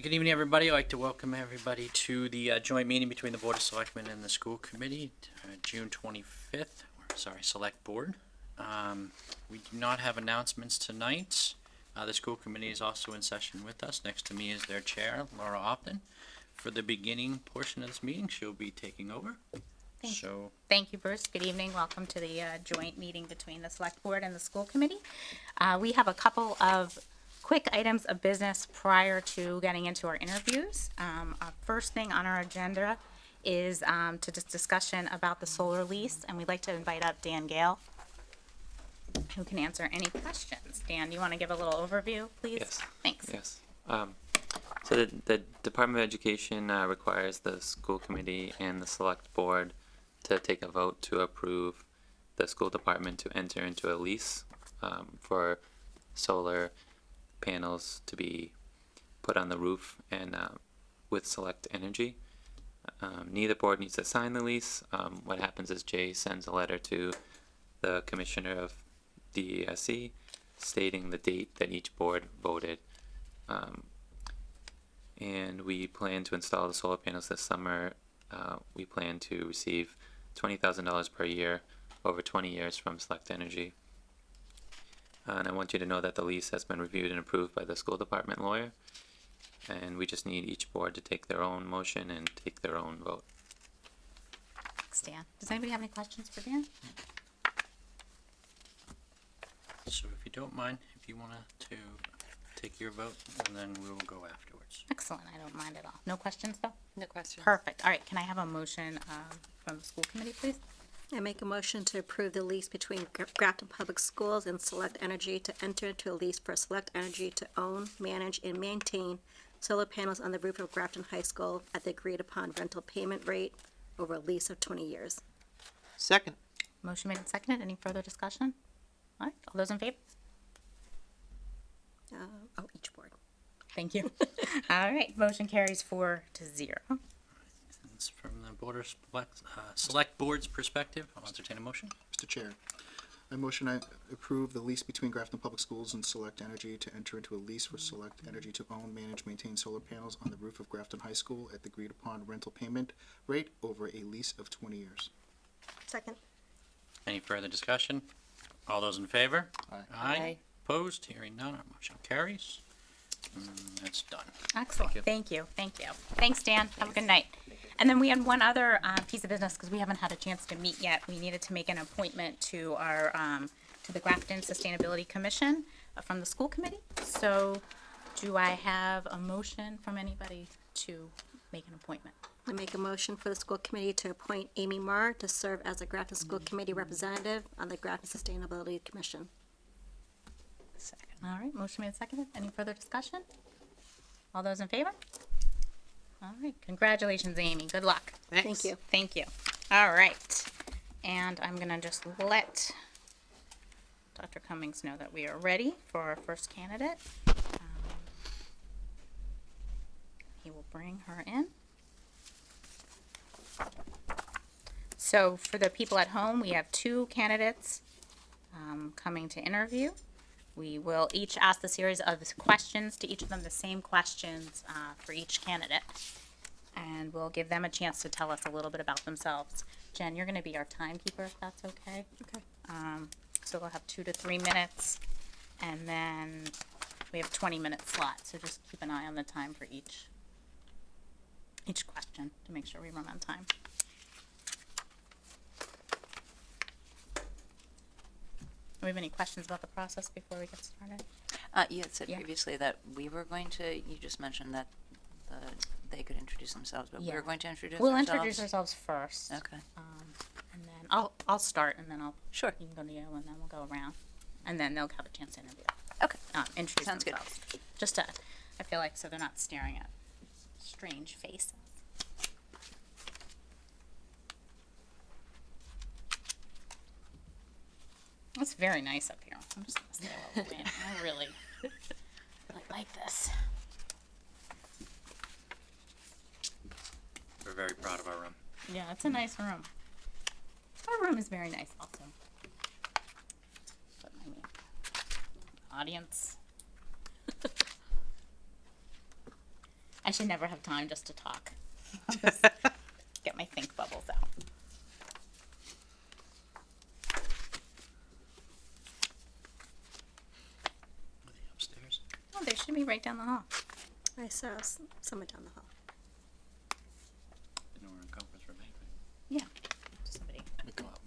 Good evening, everybody. I'd like to welcome everybody to the joint meeting between the Board of Selectmen and the School Committee, June 25th, Select Board. We do not have announcements tonight. The School Committee is also in session with us. Next to me is their chair, Laura Opton. For the beginning portion of this meeting, she'll be taking over. Thank you, Bruce. Good evening. Welcome to the joint meeting between the Select Board and the School Committee. We have a couple of quick items of business prior to getting into our interviews. Our first thing on our agenda is to just discussion about the solar lease, and we'd like to invite up Dan Gale, who can answer any questions. Dan, you want to give a little overview, please? Yes. Thanks. Yes. So the Department of Education requires the school committee and the select board to take a vote to approve the school department to enter into a lease for solar panels to be put on the roof and with Select Energy. Neither board needs to sign the lease. What happens is Jay sends a letter to the commissioner of DESE stating the date that each board voted. And we plan to install the solar panels this summer. We plan to receive $20,000 per year over 20 years from Select Energy. And I want you to know that the lease has been reviewed and approved by the school department lawyer. And we just need each board to take their own motion and take their own vote. Thanks, Dan. Does anybody have any questions for Dan? So if you don't mind, if you want to take your vote, and then we will go afterwards. Excellent. I don't mind at all. No questions, though? No question. Perfect. All right. Can I have a motion from the school committee, please? I make a motion to approve the lease between Grafton Public Schools and Select Energy to enter into a lease for Select Energy to own, manage, and maintain solar panels on the roof of Grafton High School at the agreed-upon rental payment rate over a lease of 20 years. Second. Motion made and seconded. Any further discussion? All right. All those in favor? Each board. Thank you. All right. Motion carries 4-0. It's from the Board of Select Board's perspective. I'll entertain a motion. Mr. Chair, I motion I approve the lease between Grafton Public Schools and Select Energy to enter into a lease for Select Energy to own, manage, maintain solar panels on the roof of Grafton High School at the agreed-upon rental payment rate over a lease of 20 years. Second. Any further discussion? All those in favor? Aye. Aye. Opposed? Hearing none, our motion carries. That's done. Excellent. Thank you. Thanks, Dan. Have a good night. And then we had one other piece of business because we haven't had a chance to meet yet. We needed to make an appointment to our to the Grafton Sustainability Commission from the school committee. So, do I have a motion from anybody to make an appointment? I make a motion for the school committee to appoint Amy Marr to serve as a Grafton School Committee representative on the Grafton Sustainability Commission. Second. All right. Motion made and seconded. Any further discussion? All those in favor? All right. Congratulations, Amy. Good luck. Thank you. Thank you. All right. And I'm going to just let Dr. Cummings know that we are ready for our first candidate. He will bring her in. So for the people at home, we have 2 candidates coming to interview. We will each ask the series of questions to each of them, the same questions for each candidate. And we'll give them a chance to tell us a little bit about themselves. Jen, you're going to be our timekeeper, if that's okay. Okay. So we'll have 2 to 3 minutes, and then we have 20-minute slot. So just keep an eye on the time for each question to make sure we run on time. Do we have any questions about the process before we get started? You had said Yeah. previously that we were going to, you just mentioned that they could introduce themselves, but we Yeah. were going to introduce We'll ourselves. introduce ourselves first. Okay. And then I'll start, and then Sure. you can go to you, and then we'll go around. and then they'll have a chance to interview. Okay. Introduce Sounds good. themselves. Just to, I feel like, so they're not staring at strange faces. It's very nice up here. I'm just gonna say a little bit. I really like this. We're very proud of our room. Yeah, it's a nice room. Our room is very nice also. But I mean, audience. I should never have time just to talk. I'll just get my think bubbles out. Are they upstairs? Oh, they should be right down the hall. I saw someone down the hall. I know we're in conference room anyway. Yeah. Somebody. We go out.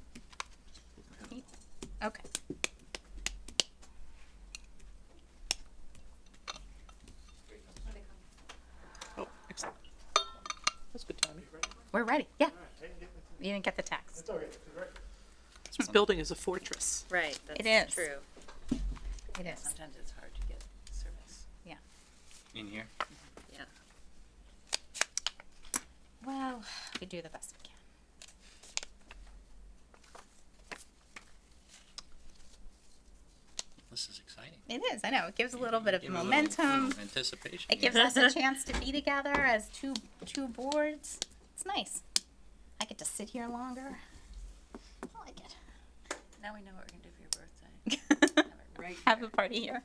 Okay. Oh, excellent. That's good timing. We're ready. Yeah. You didn't get the text. This building is a fortress. Right, that's It is. true. It is. Sometimes it's hard to get service. In here? Yeah. Well, we do the best we can. This is exciting. It is. I know. It gives a little bit of Give it a momentum. little anticipation. It gives us a chance to be together as two boards. It's nice. I get to sit here longer. I like it. Now we know what we're gonna do for your birthday. Have it right Have here. a party here.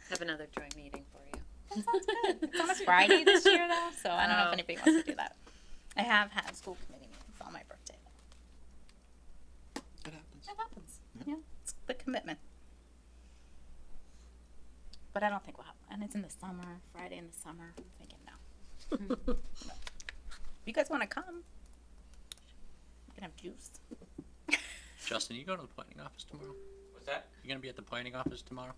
Have another joint meeting for you. That sounds good. It's on a Friday this year though, so I don't know if Oh. anybody wants to do that. I have had school committee meetings on my birthday. It happens. It happens. Yeah, it's the commitment. But I don't think we'll have, and it's in the summer, Friday in the summer. I'm thinking no. If you guys want to come, we can have juice. Justin, you go to the planning office tomorrow? What's that? You gonna be at the planning office tomorrow?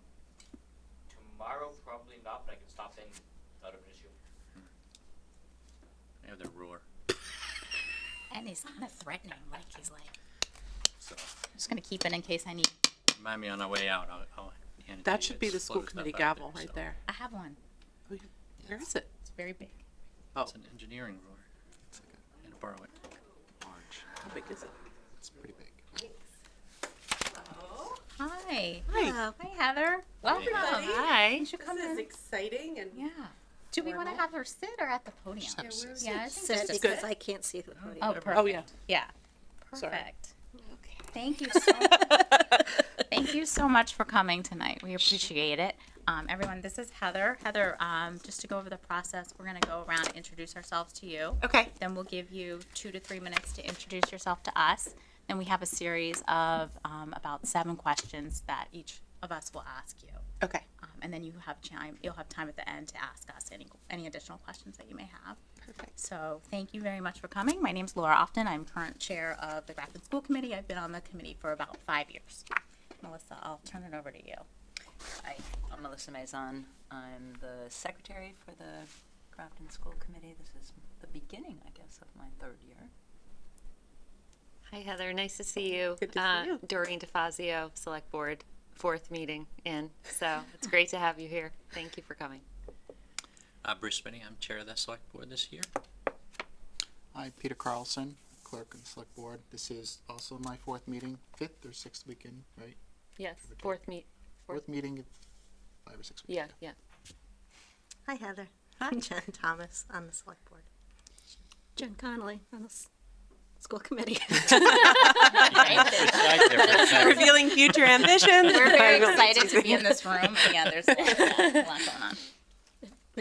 Tomorrow, probably not, but I can stop in without an issue. They have their roar. And he's kind of threatening, like he's like, So I'm just gonna keep it in case I need. remind me on our way out. I'll hand it to That you. should be It's the school closed up committee out gavel there, right so there. I have one. Where is it? It's very big. Oh, It's an engineering roar. I had to borrow it. Large. how big is it? It's pretty big. Hi. Hello. Hi, Heather. Welcome. Hi. You should come This is in. exciting and Yeah. Do we want to have her sit or at the podium? Just have sit. Yeah, I think Sit just a because sit. I can't see the podium. Oh, perfect. Oh, yeah. Yeah. Sorry. Perfect. Thank you so thank you so much for coming tonight. We appreciate it. Everyone, this is Heather. Heather, just to go over the process, we're going to go around and introduce ourselves to you. okay. Then we'll give you 2 to 3 minutes to introduce yourself to us. Then we have a series of about 7 questions that each of us will ask you. Okay. And then you'll have time at the end to ask us any additional questions that you may have. Perfect. So thank you very much for coming. My name's Laura Often. I'm current chair of the Grafton School Committee. I've been on the committee for about 5 years. Melissa, I'll turn it over to you. Hi, I'm Melissa Maison. I'm the secretary for the Grafton School Committee. This is the beginning, I guess, of my 3rd year. Hi, Heather. Nice to see you. Good to see you. Doreen DeFazio, Select Board, 4th meeting in. So it's great to have you here. Thank you for coming. Bruce Spinney, I'm chair of the select board this year. Hi, Peter Carlson, clerk of the select board. This is also my 4th meeting, 5th or 6th weekend, right? Yes, Give or take. 4th meet. 4th meeting, 5 or 6 weeks. Yeah, yeah. Hi, Heather. I'm Jen Thomas on the select board. Jen Connolly on the school committee. Revealing future ambitions. We're very excited to be in this room. Yeah, there's a lot going on.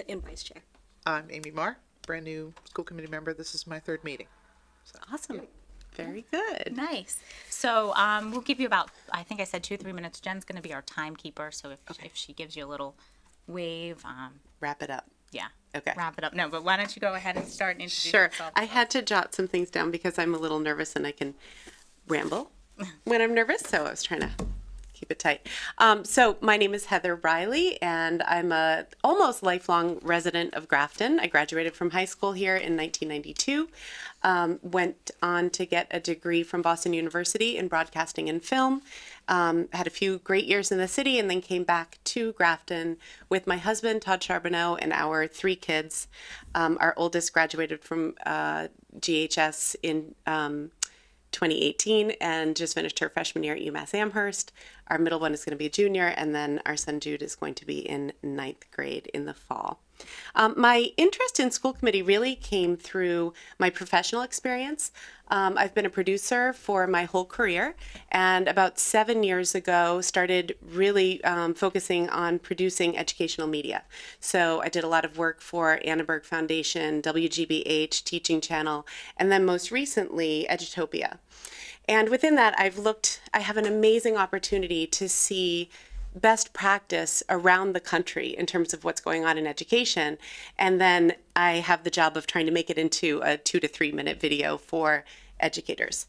In vice chair. I'm Amy Marr, brand new school committee member. This is my 3rd meeting. Awesome. Very good. Nice. So we'll give you about, I think I said 2 to 3 minutes. Jen's going to be our timekeeper. So if she gives you a little wave, Wrap it up. yeah, Okay. wrap it up. No, but why don't you go ahead and start and introduce Sure. yourself? I had to jot some things down because I'm a little nervous and I can ramble when I'm nervous. So I was trying to keep it tight. So my name is Heather Riley, and I'm a almost lifelong resident of Grafton. I graduated from high school here in 1992. Went on to get a degree from Boston University in broadcasting and film. Had a few great years in the city, and then came back to Grafton with my husband, Todd Charbonneau, and our 3 kids. Our oldest graduated from GHS in 2018 and just finished her freshman year at UMass Amherst. Our middle one is going to be a junior, and then our son Jude is going to be in 9th grade in the fall. My interest in school committee really came through my professional experience. I've been a producer for my whole career, and about 7 years ago started really focusing on producing educational media. So I did a lot of work for Annenberg Foundation, WGBH, Teaching Channel, and then most recently Edutopia. And within that, I have an amazing opportunity to see best practice around the country in terms of what's going on in education. And then I have the job of trying to make it into a 2 to 3 minute video for educators.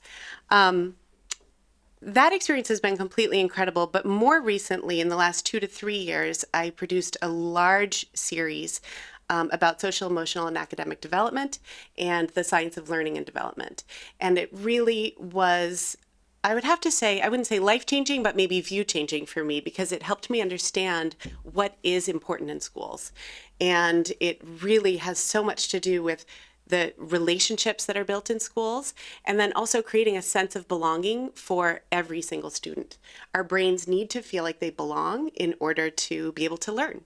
That experience has been completely incredible, but more recently, in the last 2 to 3 years, I produced a large series about social, emotional, and academic development and the science of learning and development. And it really was, I would have to say, I wouldn't say life-changing, but maybe view-changing for me, because it helped me understand what is important in schools. And it really has so much to do with the relationships that are built in schools, and then also creating a sense of belonging for every single student. Our brains need to feel like they belong in order to be able to learn.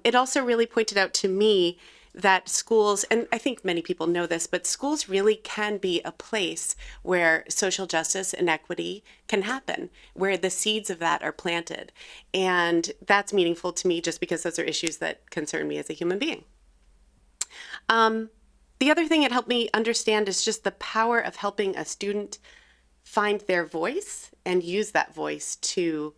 It also really pointed out to me that schools, and I think many people know this, but schools really can be a place where social justice and equity can happen, where the seeds of that are planted. And that's meaningful to me just because those are issues that concern me as a human being. The other thing it helped me understand is just the power of helping a student find their voice and use that voice to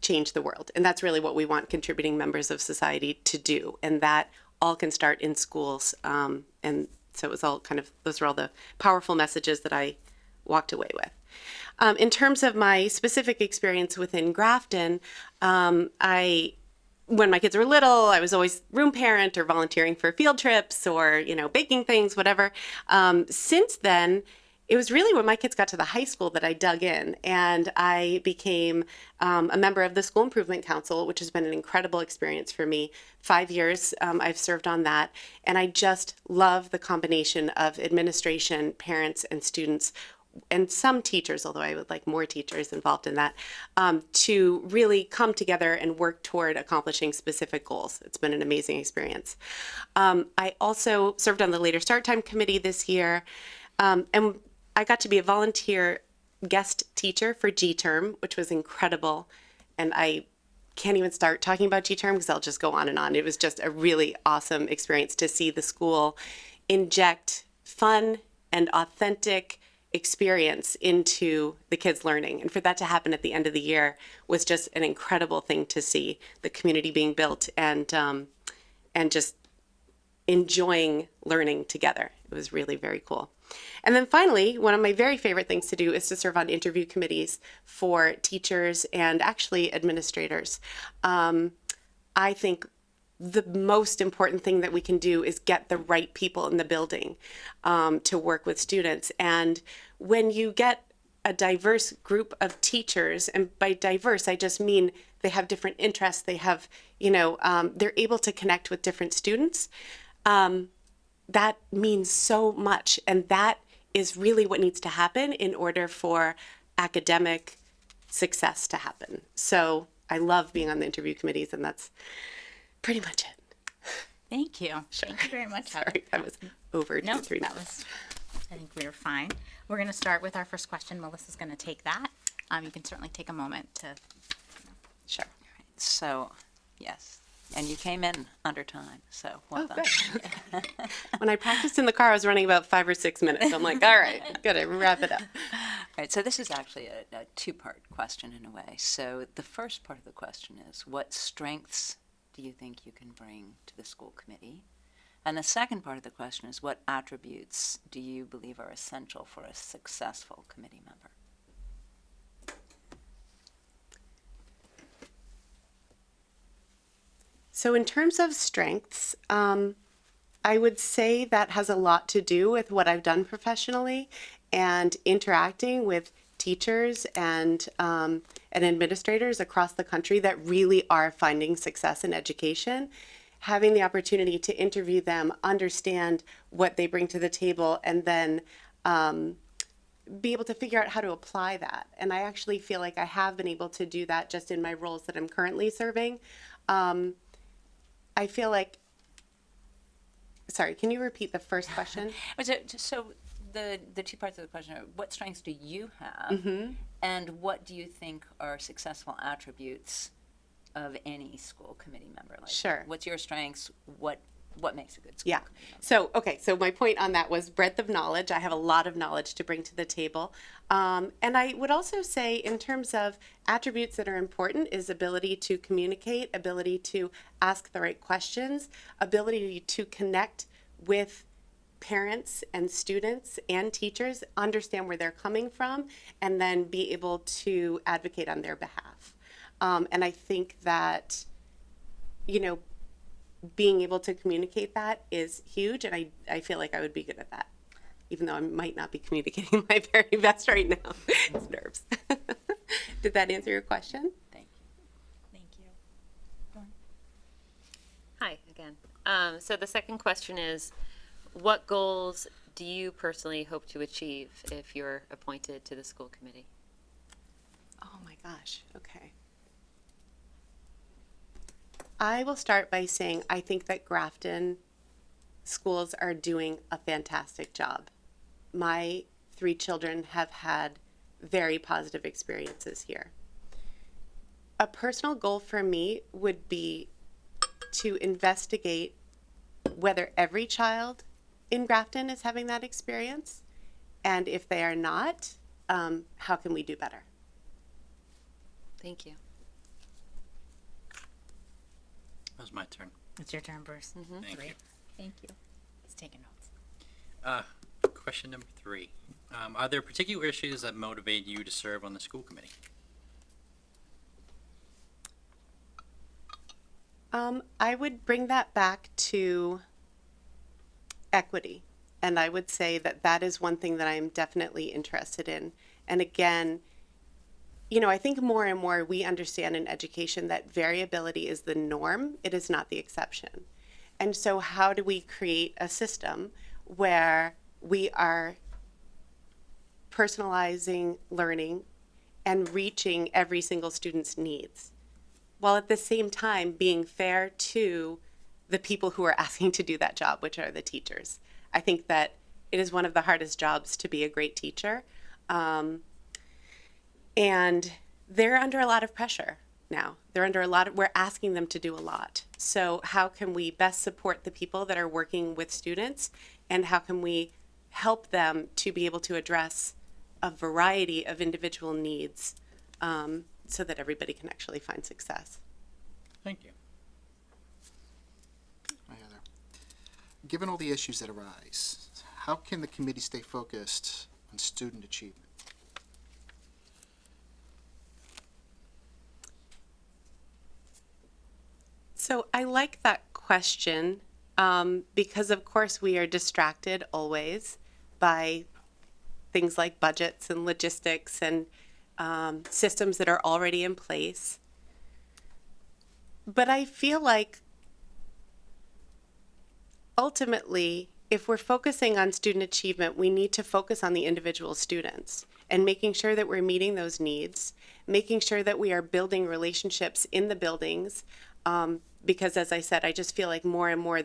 change the world. And that's really what we want contributing members of society to do. And that all can start in schools. And so it was all kind of, those were all the powerful messages that I walked away with. In terms of my specific experience within Grafton, when my kids were little, I was always room parent or volunteering for field trips or, baking things, whatever. Since then, it was really when my kids got to the high school that I dug in, and I became a member of the School Improvement Council, which has been an incredible experience for me. 5 years I've served on that, and I just love the combination of administration, parents, and students, and some teachers, although I would like more teachers involved in that, to really come together and work toward accomplishing specific goals. It's been an amazing experience. I also served on the Later Start Time Committee this year, and I got to be a volunteer guest teacher for G-Term, which was incredible. And I can't even start talking about G-Term because I'll just go on and on. It was just a really awesome experience to see the school inject fun and authentic experience into the kids' learning. And for that to happen at the end of the year was just an incredible thing to see, the community being built and just enjoying learning together. It was really very cool. And then finally, one of my very favorite things to do is to serve on interview committees for teachers and actually administrators. I think the most important thing that we can do is get the right people in the building to work with students. And when you get a diverse group of teachers, and by diverse, I just mean they have different interests, they have, they're able to connect with different students. That means so much, and that is really what needs to happen in order for academic success to happen. So I love being on the interview committees, and that's pretty much it. Thank you. Sure. Thank you very much, Heather. Sorry, I was over 2 No, 3 that minutes. I think we were fine. We're going to start with our first question. Melissa's going to take that. You can certainly take a moment to. Sure. So, yes. And you came in under time, so well done. Good. When I practiced in the car, I was running about 5 or 6 minutes. I'm like, all right, gotta wrap it up. All right, so this is actually a two-part question in a way. So the first part of the question is, what strengths do you think you can bring to the school committee? And the second part of the question is, what attributes do you believe are essential for a successful committee member? So in terms of strengths, I would say that has a lot to do with what I've done professionally and interacting with teachers and administrators across the country that really are finding success in education. Having the opportunity to interview them, understand what they bring to the table, and then be able to figure out how to apply that. And I actually feel like I have been able to do that just in my roles that I'm currently serving. I feel like, sorry, can you repeat the first question? So the two parts of the question are, what strengths do you have? And what do you think are successful attributes of any school committee member? Like, Sure. what's your strengths? What makes a good school Yeah. committee member? So, okay. So my point on that was breadth of knowledge. I have a lot of knowledge to bring to the table. And I would also say in terms of attributes that are important is ability to communicate, ability to ask the right questions, ability to connect with parents and students and teachers, understand where they're coming from, and then be able to advocate on their behalf. And I think that, being able to communicate that is huge, and I feel like I would be good at that, even though I might not be communicating my very best right now. It's nerves. Did that answer your question? Thank you. Thank you. Hi again. So the second question is, what goals do you personally hope to achieve if you're appointed to the school committee? Oh my gosh. Okay. I will start by saying I think that Grafton schools are doing a fantastic job. My 3 children have had very positive experiences here. A personal goal for me would be to investigate whether every child in Grafton is having that experience, and if they are not, how can we do better? Thank you. That was my turn. It's your turn, Bruce. Thank you. Thank you. He's taking notes. Question number 3. Are there particular issues that motivate you to serve on the school committee? I would bring that back to equity. And I would say that that is one thing that I'm definitely interested in. And again, I think more and more we understand in education that variability is the norm, it is not the exception. And so how do we create a system where we are personalizing learning and reaching every single student's needs, while at the same time being fair to the people who are asking to do that job, which are the teachers. I think that it is one of the hardest jobs to be a great teacher. And they're under a lot of pressure now. We're asking them to do a lot. So how can we best support the people that are working with students, and how can we help them to be able to address a variety of individual needs so that everybody can actually find success? Thank you. Hi, Heather. Given all the issues that arise, how can the committee stay focused on student achievement? So I like that question because, of course, we are distracted always by things like budgets and logistics and systems that are already in place. But I feel like ultimately, if we're focusing on student achievement, we need to focus on the individual students and making sure that we're meeting those needs, making sure that we are building relationships in the buildings. Because as I said, I just feel like more and more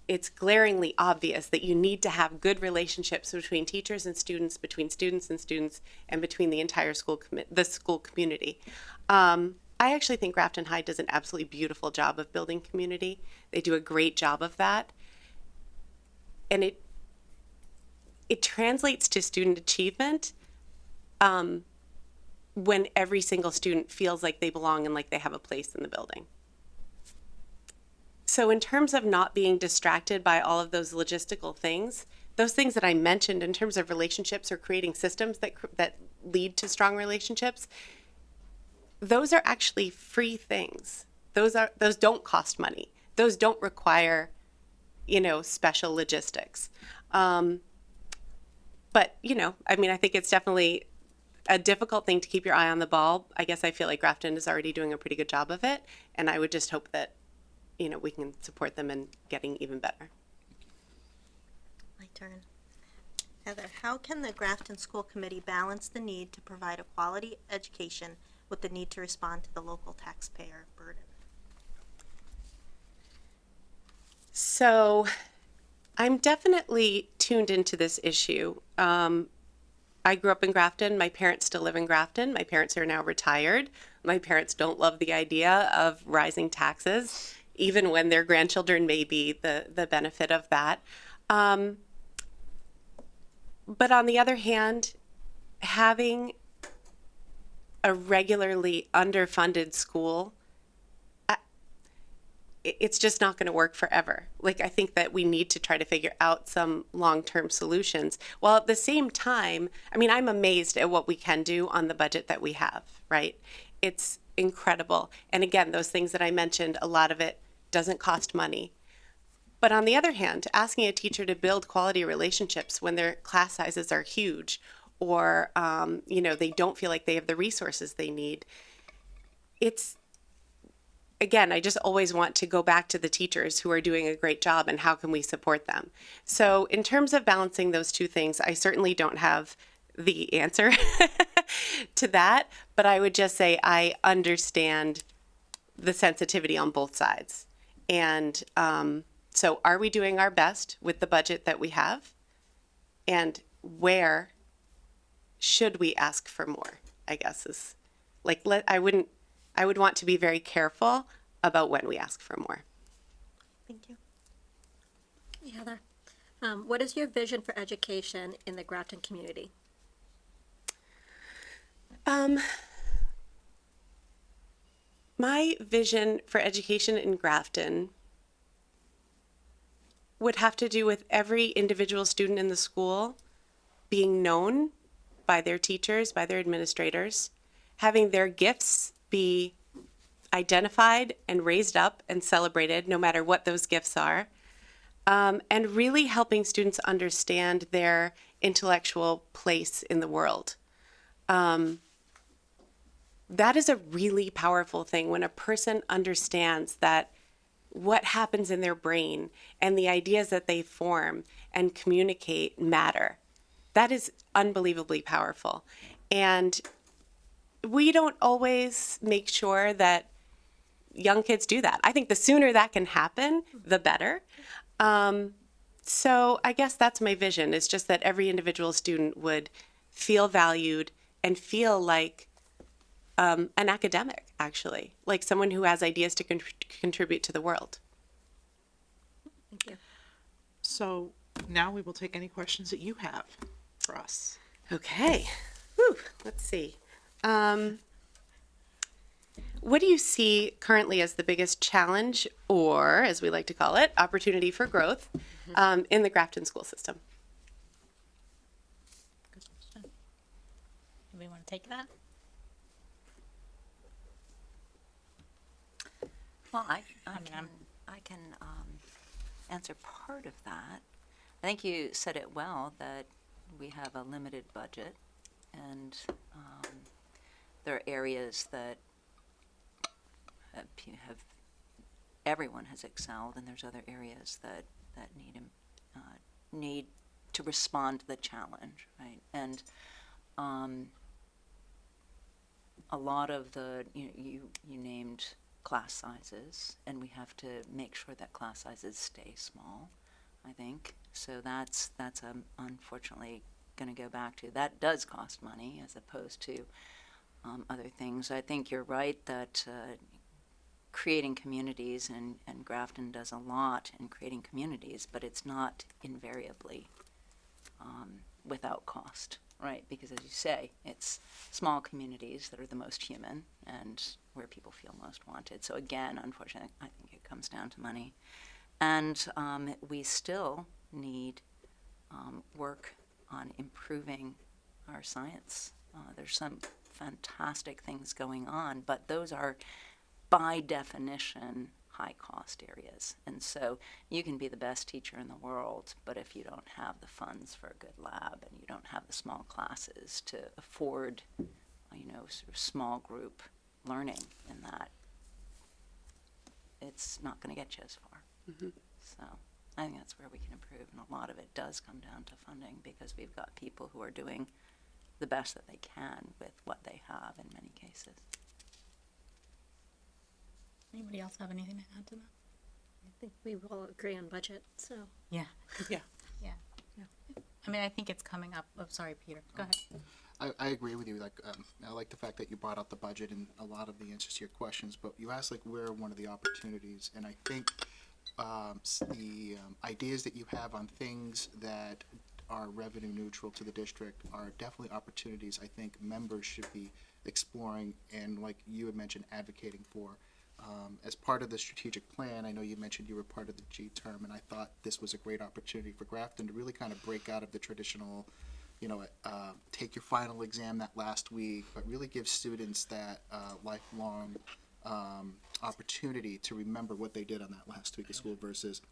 it's glaringly obvious that you need to have good relationships between teachers and students, between students and students, and between the entire school community. I actually think Grafton High does an absolutely beautiful job of building community. They do a great job of that. And it translates to student achievement when every single student feels like they belong and like they have a place in the building. So in terms of not being distracted by all of those logistical things, those things that I mentioned in terms of relationships or creating systems that lead to strong relationships, those are actually free things. those don't cost money. Those don't require, special logistics. But, I mean, I think it's definitely a difficult thing to keep your eye on the ball. I guess I feel like Grafton is already doing a pretty good job of it. And I would just hope that, we can support them in getting even better. My turn. Heather, how can the Grafton School Committee balance the need to provide a quality education with the need to respond to the local taxpayer burden? So I'm definitely tuned into this issue. I grew up in Grafton. My parents still live in Grafton. My parents are now retired. My parents don't love the idea of rising taxes, even when their grandchildren may be the benefit of that. But on the other hand, having a regularly underfunded school, it's just not going to work forever. Like, I think that we need to try to figure out some long-term solutions. While at the same time, I mean, I'm amazed at what we can do on the budget that we have, right? It's incredible. And again, those things that I mentioned, a lot of it doesn't cost money. But on the other hand, asking a teacher to build quality relationships when their class sizes are huge, or they don't feel like they have the resources they need, it's, again, I just always want to go back to the teachers who are doing a great job and how can we support them. So in terms of balancing those two things, I certainly don't have the answer to that, but I would just say I understand the sensitivity on both sides. And so are we doing our best with the budget that we have? And where should we ask for more, I guess is like, I would want to be very careful about when we ask for more. Thank you. Hey, Heather, what is your vision for education in the Grafton community? My vision for education in Grafton would have to do with every individual student in the school being known by their teachers, by their administrators, having their gifts be identified and raised up and celebrated, no matter what those gifts are, and really helping students understand their intellectual place in the world. That is a really powerful thing when a person understands that what happens in their brain and the ideas that they form and communicate matter. That is unbelievably powerful. And we don't always make sure that young kids do that. I think the sooner that can happen, the better. So I guess that's my vision, is just that every individual student would feel valued and feel like an academic, actually, like someone who has ideas to contribute to the world. Thank you. So now we will take any questions that you have for us. Okay. Whew. Let's see. What do you see currently as the biggest challenge, or as we like to call it, opportunity for growth in the Grafton school system? Good question. Anybody want to take that? Well, I mean, can answer part of that. I think you said it well, that we have a limited budget, and there are areas that everyone has excelled, and there's other areas that need to respond to the challenge, right? And a lot of the you named class sizes, and we have to make sure that class sizes stay small, I think. So that's unfortunately going to go back to, that does cost money as opposed to other things. I think you're right that creating communities, and Grafton does a lot in creating communities, but it's not invariably without cost, right? Because as you say, it's small communities that are the most human and where people feel most wanted. So again, unfortunately, I think it comes down to money. And we still need work on improving our science. There's some fantastic things going on, but those are by definition, high cost areas. And so you can be the best teacher in the world, but if you don't have the funds for a good lab and you don't have the small classes to afford, sort of small group learning in that, it's not going to get you as far. So I think that's where we can improve. And a lot of it does come down to funding, because we've got people who are doing the best that they can with what they have in many cases. Anybody else have anything to add to that? I think we all agree on budget, so. Yeah. Yeah. Yeah. I mean, I think it's coming up. Oh, sorry, Peter. Go ahead. I agree with you. Like, I like the fact that you brought out the budget and a lot of the answers to your questions. But you asked, like, where are one of the opportunities, and I think the ideas that you have on things that are revenue neutral to the district are definitely opportunities I think members should be exploring, and like you had mentioned, advocating for. As part of the strategic plan, I know you mentioned you were part of the G term, and I thought this was a great opportunity for Grafton to really kind of break out of the traditional, take your final exam that last week, but really give students that lifelong opportunity to remember what they did on that last week of school versus,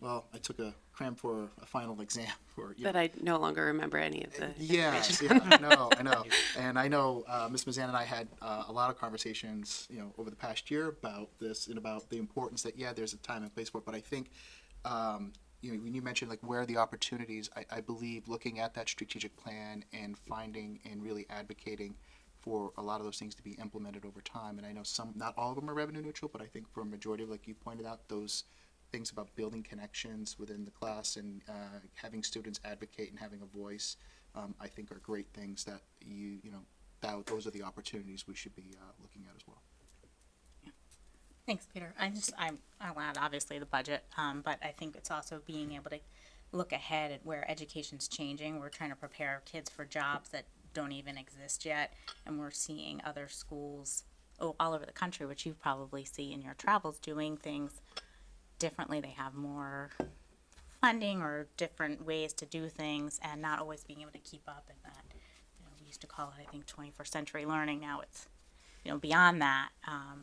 well, I took a cram for a final exam for, But I no longer remember any of the Yes, information. yeah, I know. And I know Ms. Mazan and I had a lot of conversations, over the past year about this and about the importance that, there's a time and place for it. But I think, when you mentioned like where are the opportunities, I believe looking at that strategic plan and finding and really advocating for a lot of those things to be implemented over time. And I know not all of them are revenue neutral, but I think for a majority of, like you pointed out, those things about building connections within the class and having students advocate and having a voice, I think are great things that those are the opportunities we should be looking at as well. Thanks, Peter. I'll add obviously the budget, but I think it's also being able to look ahead at where education's changing. We're trying to prepare kids for jobs that don't even exist yet, and we're seeing other schools all over the country, which you probably see in your travels, doing things differently. They have more funding or different ways to do things, and not always being able to keep up in that. We used to call it, I think, 21st century learning. Now it's beyond that,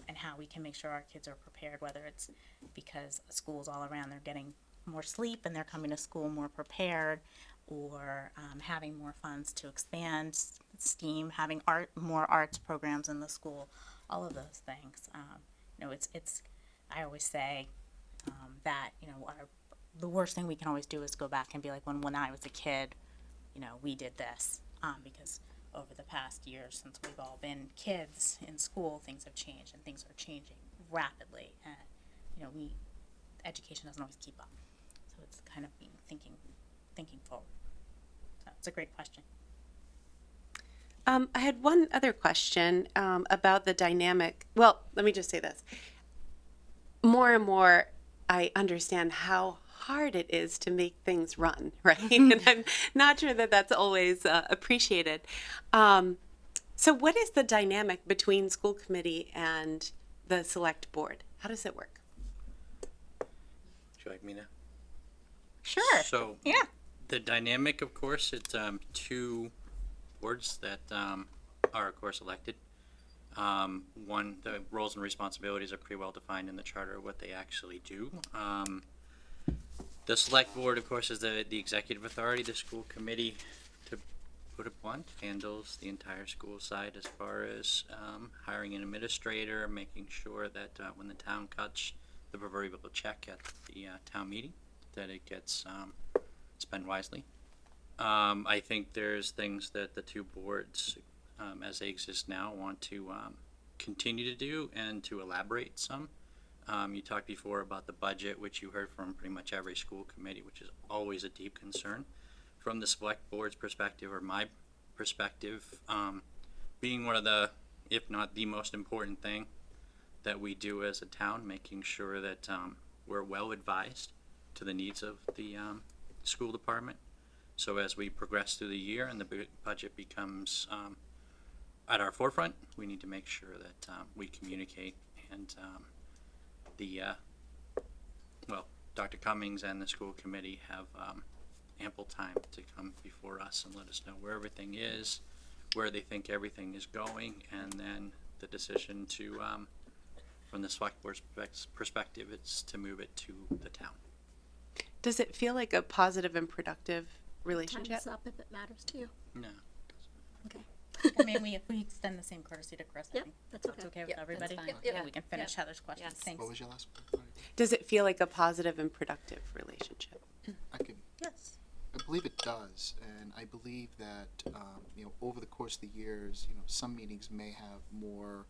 and how we can make sure our kids are prepared, whether it's because schools all around, they're getting more sleep and they're coming to school more prepared, or having more funds to expand STEAM, having more arts programs in the school, all of those things. I always say that, the worst thing we can always do is go back and be like, when I was a kid, we did this, because over the past years since we've all been kids in school, things have changed and things are changing rapidly, and education doesn't always keep up. So it's kind of being thinking forward. So it's a great question. I had one other question about the dynamic. Well, let me just say this. More and more, I understand how hard it is to make things run, right? And I'm not sure that that's always appreciated. So what is the dynamic between school committee and the select board? How does it work? Would you like me to? Sure. So Yeah. the dynamic, of course, it's two boards that are, of course, elected. One, the roles and responsibilities are pretty well defined in the charter, what they actually do. The select board, of course, is the executive authority. The school committee, to put it blunt, handles the entire school side as far as hiring an administrator, making sure that when the town cuts the proverbial check at the town meeting, that it gets spent wisely. I think there's things that the two boards, as they exist now, want to continue to do and to elaborate some. You talked before about the budget, which you heard from pretty much every school committee, which is always a deep concern. From the select board's perspective, or my perspective, being one of the, if not the most important thing that we do as a town, making sure that we're well advised to the needs of the school department. So as we progress through the year and the budget becomes at our forefront, we need to make sure that we communicate, and Dr. Cummings and the school committee have ample time to come before us and let us know where everything is, where they think everything is going, and then the decision to from the select board's perspective, it's to move it to the town. Does it feel like a positive and productive relationship? Time's up if it matters to you. No. Okay. I mean, we extend the same courtesy to Chris. I Yep, think that's that's okay. okay with Yep, that's everybody. fine. Yep, Yeah. we can finish Heather's questions. Yes. Thanks. What was your last one? Does it feel like a positive and productive relationship? I can, Yes. I believe it does, and I believe that, over the course of the years, some meetings may have more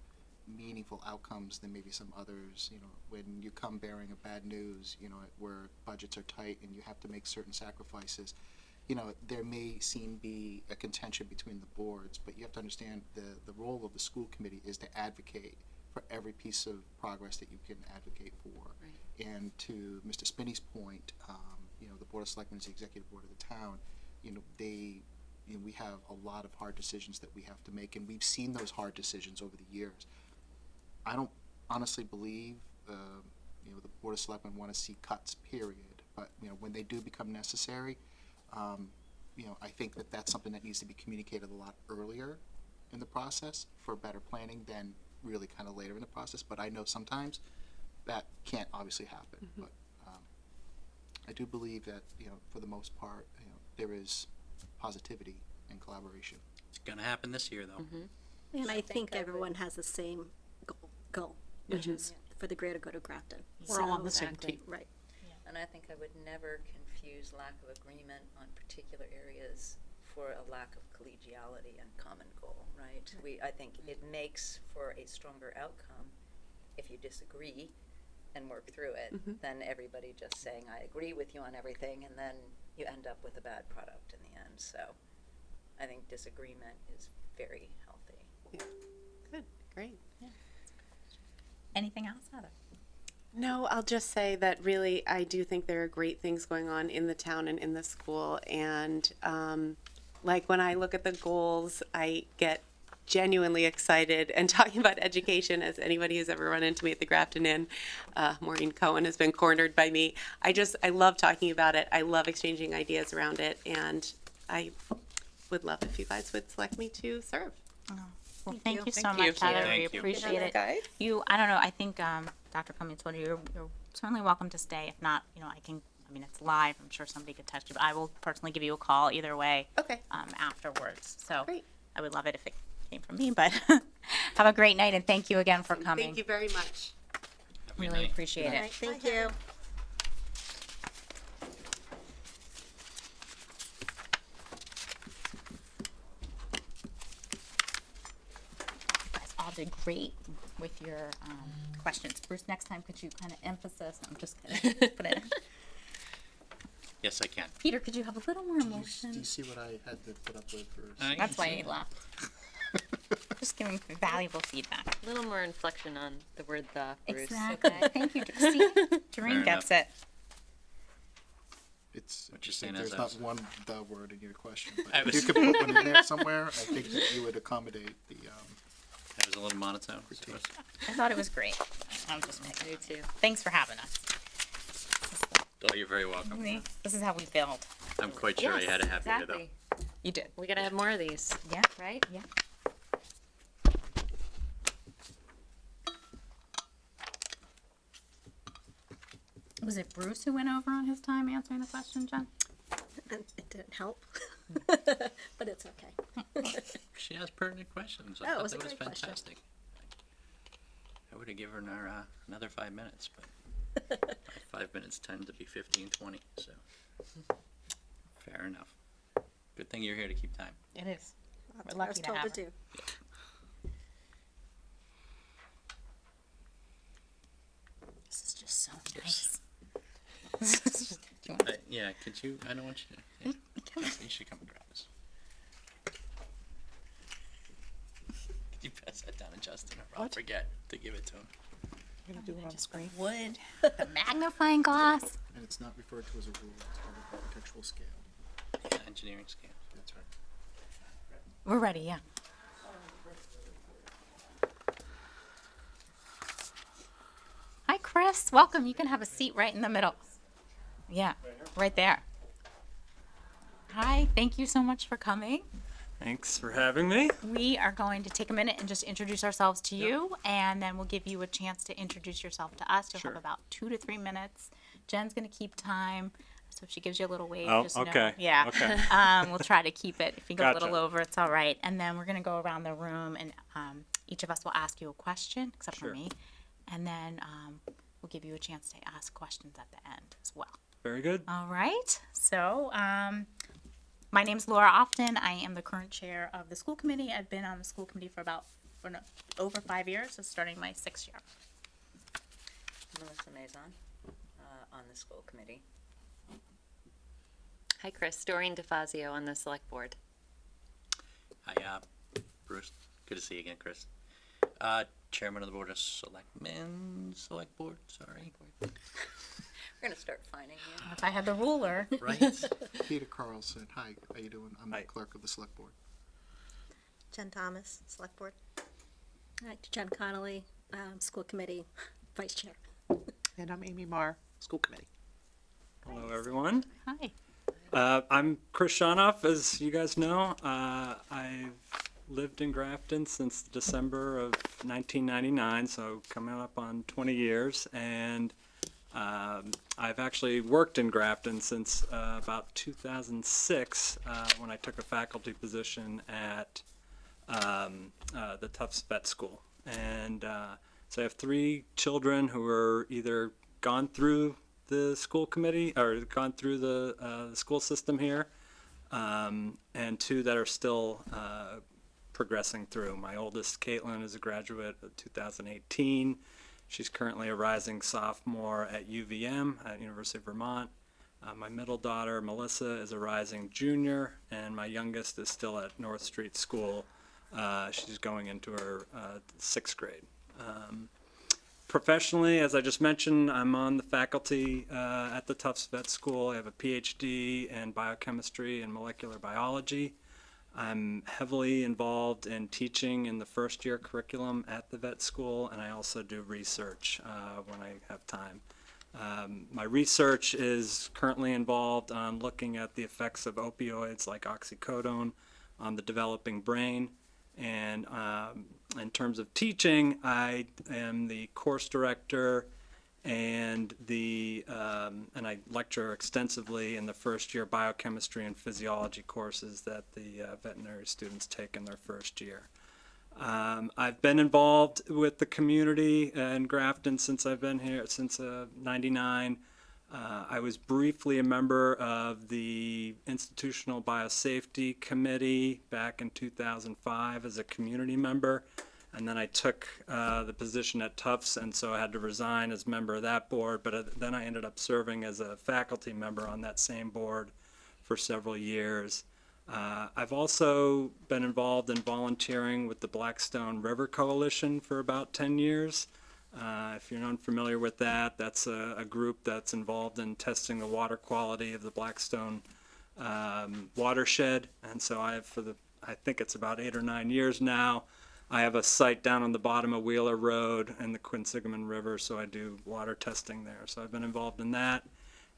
meaningful outcomes than maybe some others. When you come bearing a bad news, where budgets are tight and you have to make certain sacrifices, there may seem be a contention between the boards, but you have to understand the role of the school committee is to advocate for every piece of progress that you can advocate for. Right. And to Mr. Spinney's point, the Board of Selectmen is the executive board of the town. We have a lot of hard decisions that we have to make, and we've seen those hard decisions over the years. I don't honestly believe, the Board of Selectmen want to see cuts, period. But, when they do become necessary, I think that that's something that needs to be communicated a lot earlier in the process for better planning than really kind of later in the process. But I know sometimes that can't obviously happen. But I do believe that, for the most part, there is positivity and collaboration. It's gonna happen this year, though. And I think everyone has the same goal, which is for the greater good of Grafton. We're all on the So- same team. Right. And I think I would never confuse lack of agreement on particular areas for a lack of collegiality and common goal, right? I think it makes for a stronger outcome if you disagree and work through it than everybody just saying, I agree with you on everything, and then you end up with a bad product in the end. So I think disagreement is very healthy. Good, great. Anything else, Heather? No, I'll just say that really I do think there are great things going on in the town and in the school. And like when I look at the goals, I get genuinely excited. And talking about education, as anybody who's ever run into me at the Grafton Inn, Maureen Cohen has been cornered by me. I love talking about it. I love exchanging ideas around it. And I would love if you guys would select me to serve. Well, thank you so Thank you. much, Heather. Thank We you. appreciate it. Guys. I don't know, I think Dr. Cummings told you, you're certainly welcome to stay. If not, it's live. I'm sure somebody could text you, but I will personally give you a call either way Okay. afterwards. So Great. I would love it if it came from me, but have a great night and thank you again for coming. Thank you very much. Have a good Really night. appreciate All it. right, thank you. You guys all did great with your questions. Bruce, next time could you kind of emphasis? I'm just kidding. Put it. Yes, I can. Peter, could you have a little more Do you emotion? see what I had to put up with for? I- That's why he laughed. Just giving valuable feedback. A little more inflection on the word the, Bruce. Exactly. Okay? Thank you. See, Doreen Fair gets it. It's, What you're saying there's is not one "the" word in your question, I but if you was- could put one in there somewhere, I think that you would accommodate the, That was a little monotone. So it's- I thought it was great. I'm just making. Me too. Thanks for having us. Oh, you're very welcome. See, this is how we build. I'm quite sure you had a happy year, though. Exactly. You did. We gotta have more of these, Yeah. right? Yeah. Was it Bruce who went over on his time answering the question, Jen? And it didn't help, but it's okay. She asked pertinent questions. I Oh, it thought was a that was great question. fantastic. I would have given her another 5 minutes, but 5 minutes tend to be 15, 20, so fair enough. Good thing you're here to keep time. It is. That's We're what I lucky was to told have to her. do. This is just so nice. Yeah, could you? I don't want you to. Yeah, you should come and grab this. Could you pass that down to Justin, or I'll forget to give it to him. We're gonna do it on screen. Wood. The magnifying glass. and it's not referred to as a rule, it's called an architectural scale. Yeah, engineering scale. That's right. We're ready, yeah. Hi, Chris. Welcome. You can have a seat right in the middle. Yeah, right there. Hi. Thank you so much for coming. Thanks for having me. We are going to take a minute and just introduce ourselves to you, and then we'll give you a chance to introduce yourself to us. You'll Sure. have about 2 to 3 minutes. Jen's going to keep time, so if she gives you a little wave, Oh, just know. okay. Yeah. Okay. We'll try to keep it. If you go a little Gotcha. over, it's all right. And then we're going to go around the room, and each of us will ask you a question, except for Sure. me. And then we'll give you a chance to ask questions at the end as well. Very good. All right. So, my name's Laura Often. I am the current chair of the school committee. I've been on the school committee for over 5 years, so starting my 6th year. Melissa Maison, on the school committee. Hi, Chris. Doreen DeFazio on the select board. Hi, Bruce. Good to see you again, Chris. Chairman of the Board of Selectmen, Select Board, sorry. We're gonna start finding you. If I had the ruler. Right? Peter Carlson, hi, how you doing? I'm the Hi. clerk of the select board. Jen Thomas, Select Board. All right, Jen Connolly, School Committee Vice Chair. And I'm Amy Marr, school committee. Hello, everyone. Hi. I'm Chris Shanoff, as you guys know. I've lived in Grafton since December of 1999, so coming up on 20 years. And I've actually worked in Grafton since about 2006 when I took a faculty position at the Tufts Vet School. And so I have 3 children who are either gone through the school committee or gone through the school system here, and 2 that are still progressing through. My oldest, Caitlin, is a graduate of 2018. She's currently a rising sophomore at UVM at University of Vermont. My middle daughter, Melissa, is a rising junior, and my youngest is still at North Street School. She's going into her 6th grade. Professionally, as I just mentioned, I'm on the faculty at the Tufts Vet School. I have a PhD in biochemistry and molecular biology. I'm heavily involved in teaching in the first year curriculum at the vet school, and I also do research when I have time. My research is currently involved on looking at the effects of opioids like oxycodone on the developing brain. And in terms of teaching, I am the course director and and I lecture extensively in the first year biochemistry and physiology courses that the veterinary students take in their first year. I've been involved with the community in Grafton since I've been here, since '99. I was briefly a member of the Institutional Biosafety Committee back in 2005 as a community member, and then I took the position at Tufts, and so I had to resign as member of that board, but then I ended up serving as a faculty member on that same board for several years. I've also been involved in volunteering with the Blackstone River Coalition for about 10 years. If you're unfamiliar with that, that's a group that's involved in testing the water quality of the Blackstone watershed. And so I think it's about 8 or 9 years now, I have a site down on the bottom of Wheeler Road in the Quinsigamon River, so I do water testing there. So I've been involved in that.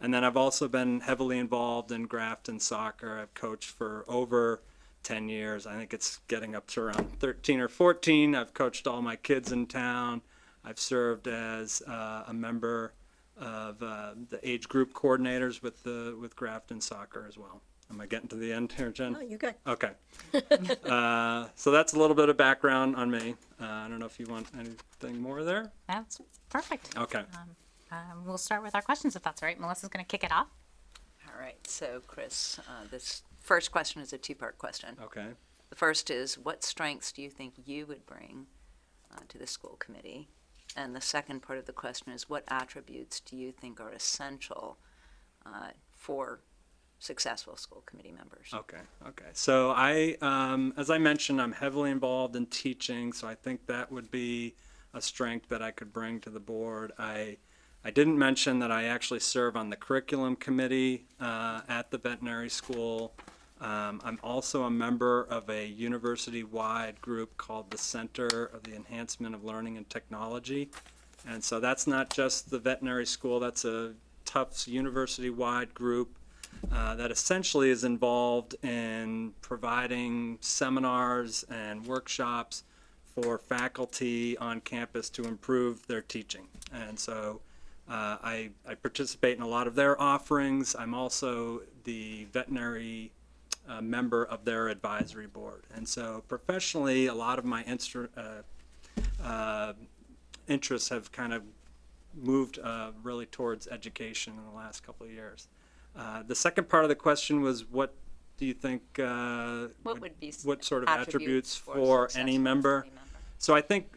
And then I've also been heavily involved in Grafton soccer. I've coached for over 10 years. I think it's getting up to around 13 or 14. I've coached all my kids in town. I've served as a member of the age group coordinators with Grafton Soccer as well. Am I getting to the end here, Jen? Oh, you're good. Okay. So that's a little bit of background on me. I don't know if you want anything more there. That's perfect. Okay. We'll start with our questions if that's all right. Melissa's going to kick it off. All right, so Chris, this first question is a 2-part question. Okay. The first is, what strengths do you think you would bring to the school committee? And the second part of the question is, what attributes do you think are essential for successful school committee members? Okay. So as I mentioned, I'm heavily involved in teaching, so I think that would be a strength that I could bring to the board. I didn't mention that I actually serve on the curriculum committee at the veterinary school. I'm also a member of a university-wide group called the Center of the Enhancement of Learning and Technology. And so that's not just the veterinary school, that's a Tufts university-wide group. that essentially is involved in providing seminars and workshops for faculty on campus to improve their teaching. And so I participate in a lot of their offerings. I'm also the veterinary member of their advisory board. And so professionally, a lot of my interests have kind of moved really towards education in the last couple of years. The second part of the question was, what do you think, What would be what sort of attributes for for successful any member? So I think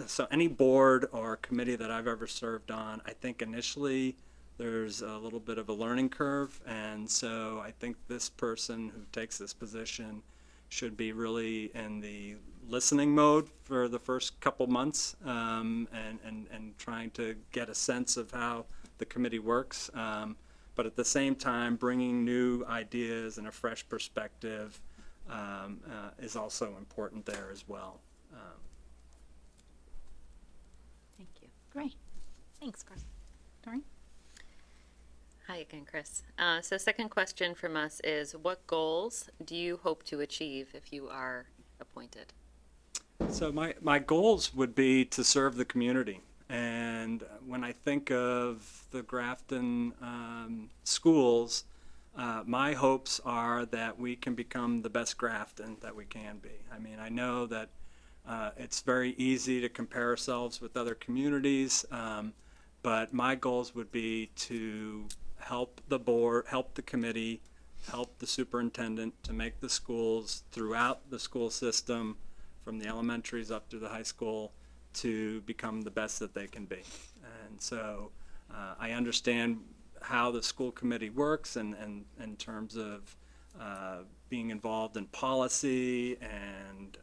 so any board or committee that I've ever served on, I think initially there's a little bit of a learning curve, and so I think this person who takes this position should be really in the listening mode for the first couple months, and trying to get a sense of how the committee works, but at the same time bringing new ideas and a fresh perspective is also important there as well. Thank you. Great. Thanks, Chris. Doreen? Hi again, Chris. So second question from us is, what goals do you hope to achieve if you are appointed? So my goals would be to serve the community. And when I think of the Grafton schools, my hopes are that we can become the best Grafton that we can be. I mean, I know that it's very easy to compare ourselves with other communities, but my goals would be to help the board, help the committee, help the superintendent to make the schools throughout the school system, from the elementaries up to the high school, to become the best that they can be. And so I understand how the school committee works, and in terms of being involved in policy and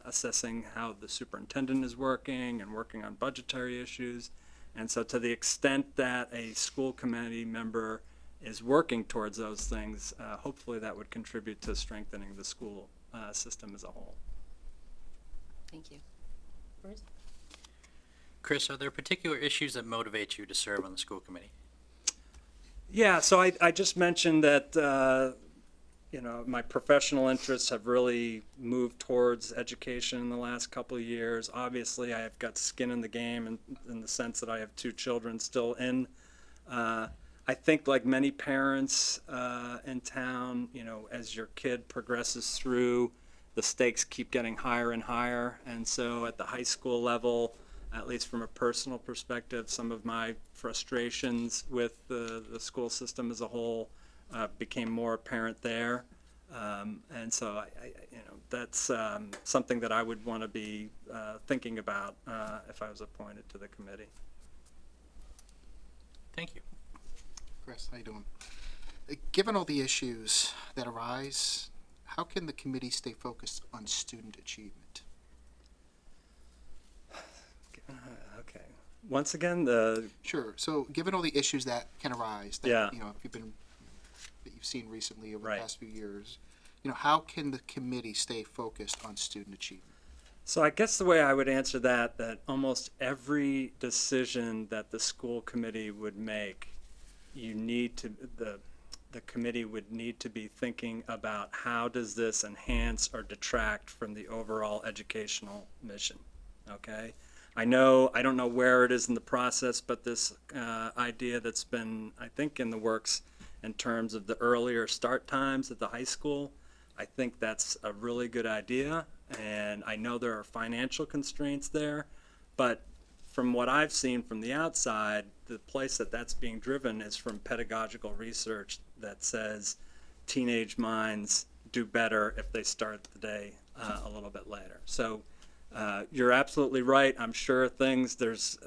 assessing how the superintendent is working and working on budgetary issues. And so to the extent that a school committee member is working towards those things, hopefully that would contribute to strengthening the school system as a whole. Thank you. Bruce? Chris, are there particular issues that motivate you to serve on the school committee? Yeah, so I just mentioned that my professional interests have really moved towards education in the last couple of years. Obviously, I have got skin in the game in the sense that I have 2 children still in. I think, like many parents in town, as your kid progresses through, the stakes keep getting higher and higher. And so at the high school level, at least from a personal perspective, some of my frustrations with the school system as a whole became more apparent there. And so that's something that I would want to be thinking about if I was appointed to the committee. Thank you. Chris, how you doing? Given all the issues that arise, how can the committee stay focused on student achievement? Okay. Once again, Sure. So, given all the issues that can arise, that Yeah. that you've seen recently over Right. the past few years, how can the committee stay focused on student achievement? So I guess the way I would answer that almost every decision that the school committee would make, the committee would need to be thinking about how does this enhance or detract from the overall educational mission, okay? I don't know where it is in the process, but this idea that's been, I think, in the works in terms of the earlier start times at the high school, I think that's a really good idea, and I know there are financial constraints there, but from what I've seen from the outside, the place that's being driven is from pedagogical research that says teenage minds do better if they start the day a little bit later. So you're absolutely right. I'm sure there's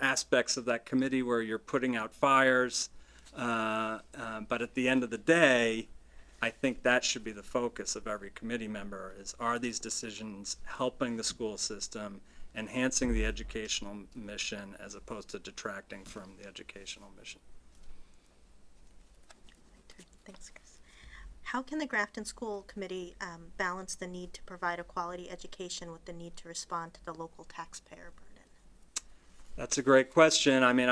aspects of that committee where you're putting out fires, but at the end of the day, I think that should be the focus of every committee member is, are these decisions helping the school system, enhancing the educational mission as opposed to detracting from the educational mission? Thanks, Chris. How can the Grafton School Committee balance the need to provide a quality education with the need to respond to the local taxpayer burden? That's a great question. I mean,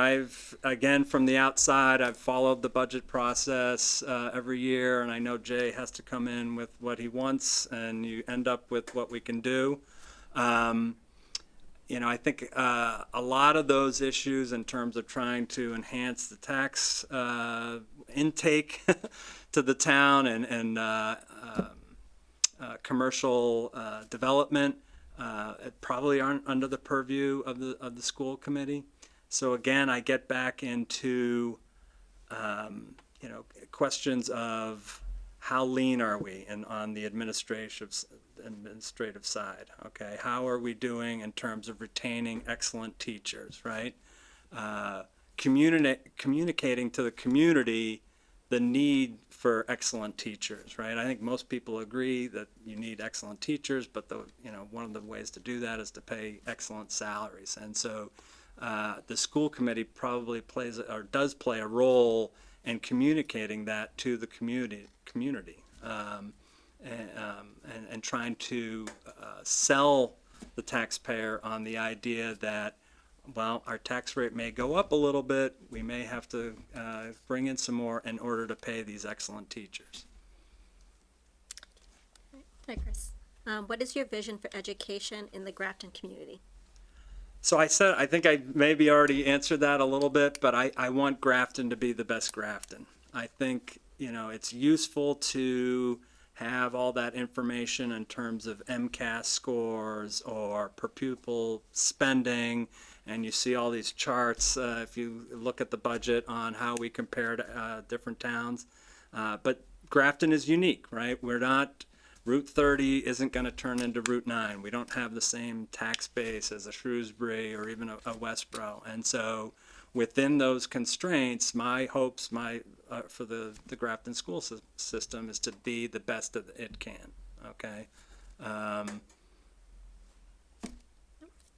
again, from the outside, I've followed the budget process every year, and I know Jay has to come in with what he wants, and you end up with what we can do. I think a lot of those issues in terms of trying to enhance the tax intake to the town and commercial development probably aren't under the purview of the school committee. So again, I get back into questions of how lean are we on the administrative side. Okay, how are we doing in terms of retaining excellent teachers, right? Communicating to the community the need for excellent teachers, right? I think most people agree that you need excellent teachers, but one of the ways to do that is to pay excellent salaries. And so the school committee probably does play a role in communicating that to the community, and trying to sell the taxpayer on the idea that, well, our tax rate may go up a little bit. We may have to bring in some more in order to pay these excellent teachers. Hi, Chris. What is your vision for education in the Grafton community? So I think I maybe already answered that a little bit, but I want Grafton to be the best Grafton. I think, it's useful to have all that information in terms of MCAS scores or per pupil spending, and you see all these charts if you look at the budget on how we compare to different towns. But Grafton is unique, right? We're not, Route 30 isn't going to turn into Route 9. We don't have the same tax base as a Shrewsbury or even a Westboro. And so within those constraints, my hopes for the Grafton school system is to be the best that it can. Okay.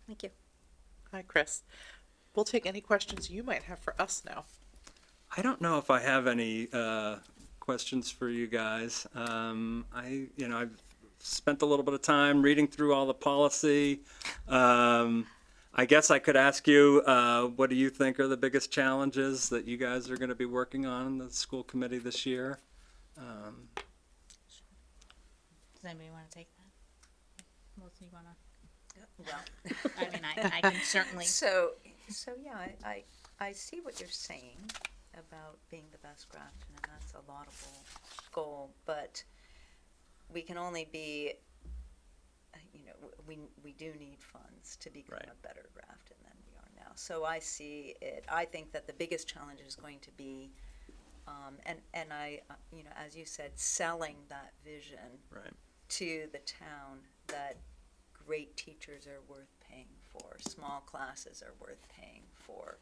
Thank you. Hi, Chris. We'll take any questions you might have for us now. I don't know if I have any questions for you guys. I've spent a little bit of time reading through all the policy. I guess I could ask you, what do you think are the biggest challenges that you guys are going to be working on in the school committee this year? Does anybody want to take that? Melissa, you want to? Well, I mean, I can certainly. So yeah, I see what you're saying about being the best Grafton, and that's a laudable goal, but we can only be, we do need funds to become Right. a better Grafton than we are now. So I see it, I think that the biggest challenge is going to be, and I, as you said, selling that vision Right. to the town that great teachers are worth paying for, small classes are worth paying for,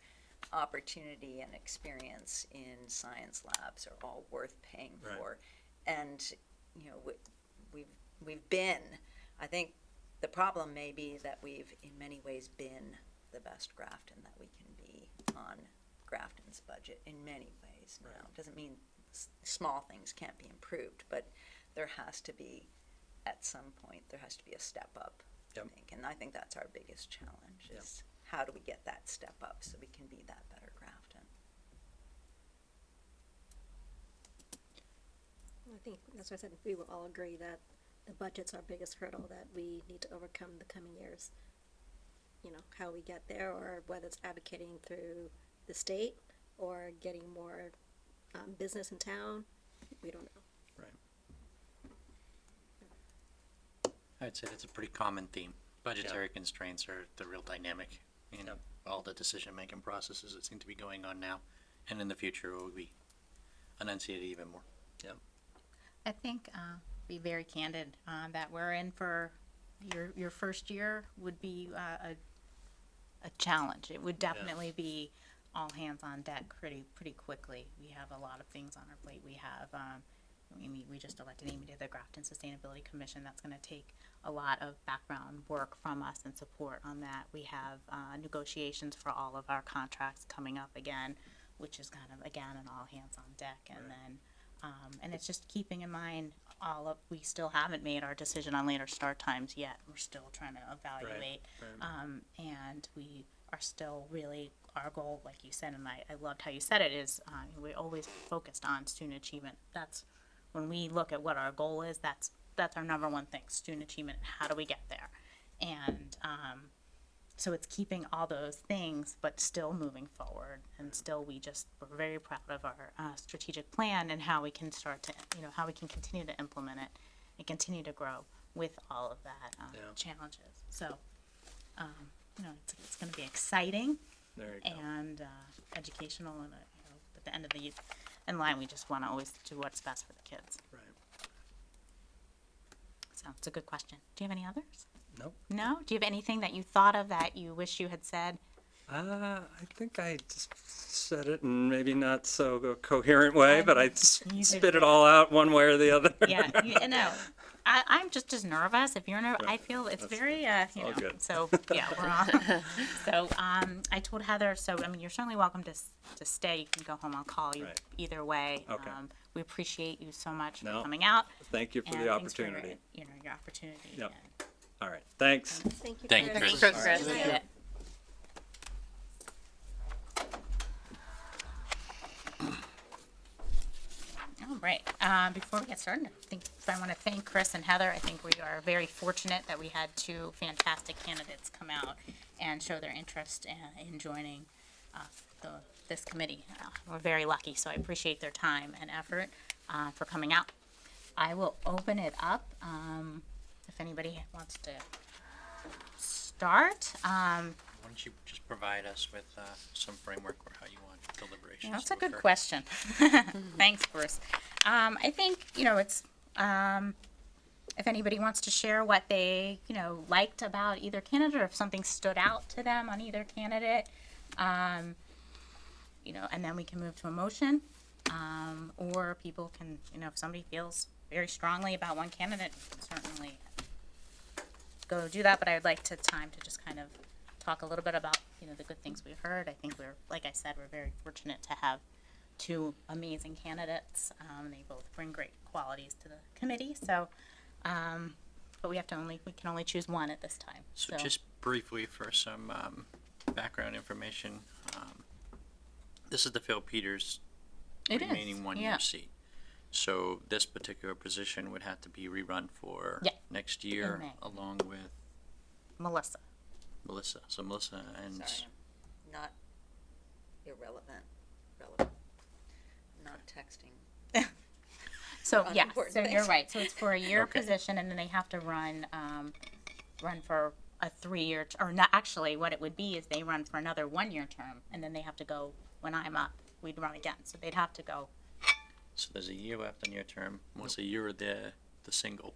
opportunity and experience in science labs are all worth paying Right. for. And, we've been, I think the problem may be that we've in many ways been the best Grafton that we can be on Grafton's budget in many ways now. Right. Doesn't mean small things can't be improved, but there has to be, at some point, there has to be a step up, Yep. I think. And I think that's our biggest challenge Yep. is how do we get that step up so we can be that better Grafton? I think, as I said, we will all agree that the budget's our biggest hurdle that we need to overcome in the coming years. How we get there, or whether it's advocating through the state or getting more business in town, we don't know. I'd say that's a pretty common theme. Budgetary constraints are the real dynamic in Yep. all the decision-making processes that seem to be going on now, and in the future will be enunciated even more. I think, be very candid, that we're in for, your first year would be a challenge. It would definitely be all hands on deck pretty quickly. We have a lot of things on our plate. We have, we just elected Amy to the Grafton Sustainability Commission. That's gonna take a lot of background work from us and support on that. We have, negotiations for all of our contracts coming up again, which is kind of, again, an all hands on deck. And then, And it's just keeping in mind we still haven't made our decision on later start times yet. We're still trying to evaluate. And we are still really, our goal, like you said, and I loved how you said it, is we're always focused on student achievement. That's when we look at what our goal is, that's our number one thing, student achievement. How do we get there? And so it's keeping all those things, but still moving forward. And still, we're very proud of our strategic plan and how we can start to, how we can continue to implement it and continue to grow with all of that challenges. So, it's going to be exciting There you go. and educational. And at the end of the line, we just want to always do what's best for the kids. Right. So it's a good question. Do you have any others? Nope. No? Do you have anything that you thought of that you wish you had said? I think I just said it in maybe not so coherent way, but I You did spit it all out one way or the other. Yeah, I'm just as nervous. If you're nervous, I feel it's very, all good. So, yeah, we're on. So, I told Heather, you're certainly welcome to stay. You can go home. I'll call you Right. either way. Okay. We appreciate you so much No, for coming out. Thank you for and the thanks for, opportunity. your opportunity. Yep. and- All right. Thanks. Thank you. Thank you, Chris. Chris. Chris. Appreciate it. All right. Before we get started, I want to thank Chris and Heather. I think we are very fortunate that we had two fantastic candidates come out and show their interest in joining this committee. We're very lucky, so I appreciate their time and effort for coming out. I will open it up if anybody wants to start. Why don't you just provide us with some framework or how you want deliberations That's to a good occur? question. Thanks, Bruce. I think, it's, if anybody wants to share what they, liked about either candidate or if something stood out to them on either candidate, and then we can move to a motion. Or people can, if somebody feels very strongly about one candidate, we can certainly go do that. But I would like time to just kind of talk a little bit about, the good things we've heard. I think like I said, we're very fortunate to have two amazing candidates. They both bring great qualities to the committee. So, but we can only choose one at this time. So just briefly for some background information, this is the Phil Peters It is, remaining one-year yeah. seat. So this particular position would have to be rerun for Yeah, next year, in May. along with Melissa. Melissa. So Melissa and Sorry, I'm not irrelevant, relevant. I'm not texting. So On yeah, important so things. you're right. So it's for a year Okay. position, and then they have to run for a 3-year, or not. Actually, what it would be is they run for another 1-year term, and then they have to go when I'm up. We'd run again, so they'd have to go. so there's a year left on your term. What's a year of the single?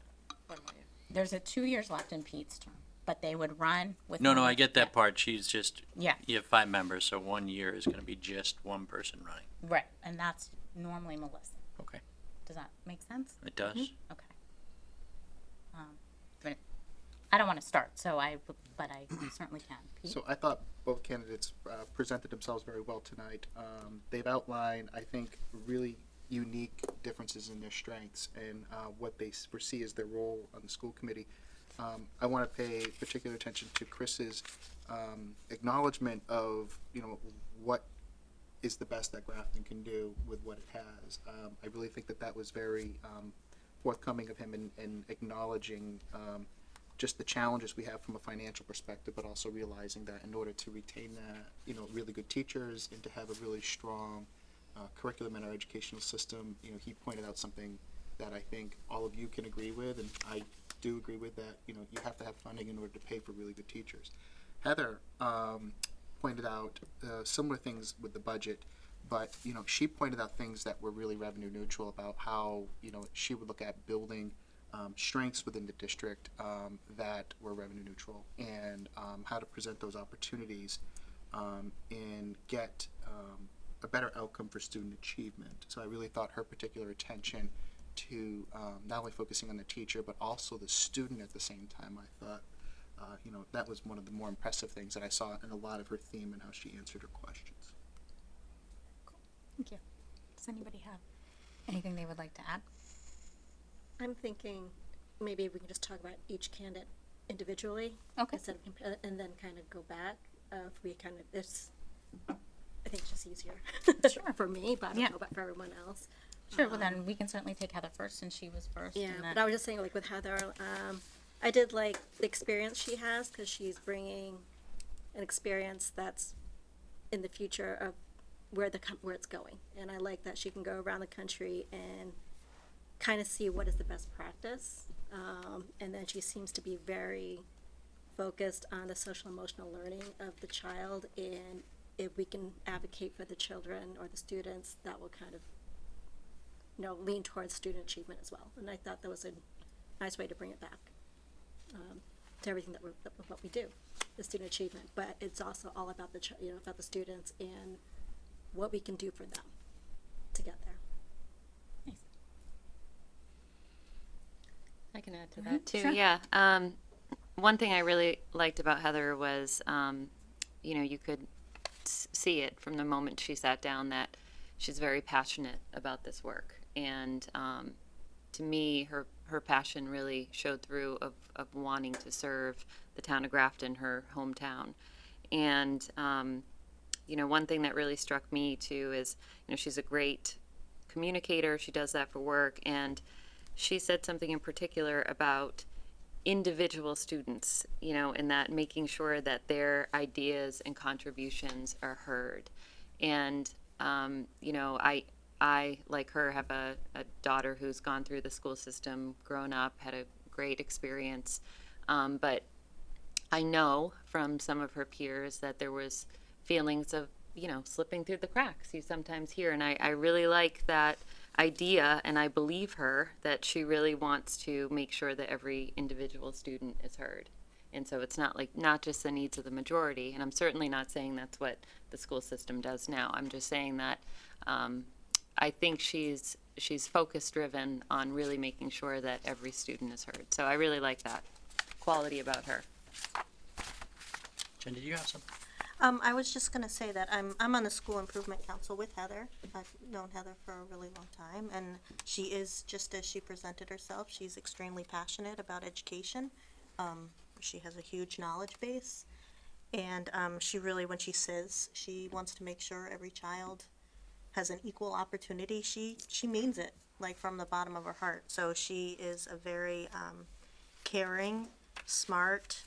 One more year. There's 2 years left in Pete's term, but they would run with. No, one I year. get that part. She's just Yeah, you have 5 members, so 1 year is going to be just one person running. right, and that's normally Melissa. Okay, Does that make sense? it does. Okay. But I don't want to start, but I certainly can. Pete? So I thought both candidates presented themselves very well tonight. They've outlined, I think, really unique differences in their strengths and what they foresee as their role on the school committee. I want to pay particular attention to Chris's acknowledgement of, what is the best that Grafton can do with what it has. I really think that was very forthcoming of him in acknowledging just the challenges we have from a financial perspective, but also realizing that in order to retain that, really good teachers and to have a really strong curriculum in our educational system, he pointed out something that I think all of you can agree with, and I do agree with that. You have to have funding in order to pay for really good teachers. Heather pointed out similar things with the budget, but she pointed out things that were really revenue neutral about how she would look at building strengths within the district that were revenue neutral, and how to present those opportunities and get a better outcome for student achievement. So I really thought her particular attention to not only focusing on the teacher but also the student at the same time, I thought that was one of the more impressive things that I saw in a lot of her theme and how she answered her questions. Thank you. Does anybody have Anything they would like to add? I'm thinking maybe we can just talk about each candidate individually. Okay. Instead of, and then kind of go back. If we kind of, it's, I think it's just easier. Sure. For me, but I don't Yeah. know about for everyone else. Sure, well then we can certainly take Heather first since she was first. Yeah, and but then- I was just saying, like with Heather, I did like the experience she has because she's bringing an experience that's in the future of where where it's going, and I like that she can go around the country and kind of see what is the best practice, and then she seems to be very focused on the social emotional learning of the child, and if we can advocate for the children or the students, that will kind of lean towards student achievement as well. And I thought that was a nice way to bring it back to everything that what we do, the student achievement. But it's also all about about the students and what we can do for them to get there. I can add to that too. sure. Yeah. One thing I really liked about Heather was, you could see it from the moment she sat down that she's very passionate about this work. And to me, her passion really showed through of wanting to serve the town of Grafton, her hometown. And, one thing that really struck me too is, she's a great communicator. She does that for work. And she said something in particular about individual students, and that making sure that their ideas and contributions are heard. And, I, like her, have a daughter who's gone through the school system, grown up, had a great experience. But I know from some of her peers that there was feelings of, slipping through the cracks you sometimes hear. And I really like that idea, and I believe her that she really wants to make sure that every individual student is heard. And so it's not just the needs of the majority. And I'm certainly not saying that's what the school system does now. I'm just saying that I think she's focus driven on really making sure that every student is heard. So I really like that quality about her. Jen, did you have something? I was just gonna say that I'm on the school improvement council with Heather. I've known Heather for a really long time, and she is, just as she presented herself, she's extremely passionate about education. She has a huge knowledge base, and she really, when she says she wants to make sure every child has an equal opportunity, she means it, like from the bottom of her heart. So she is a very caring, smart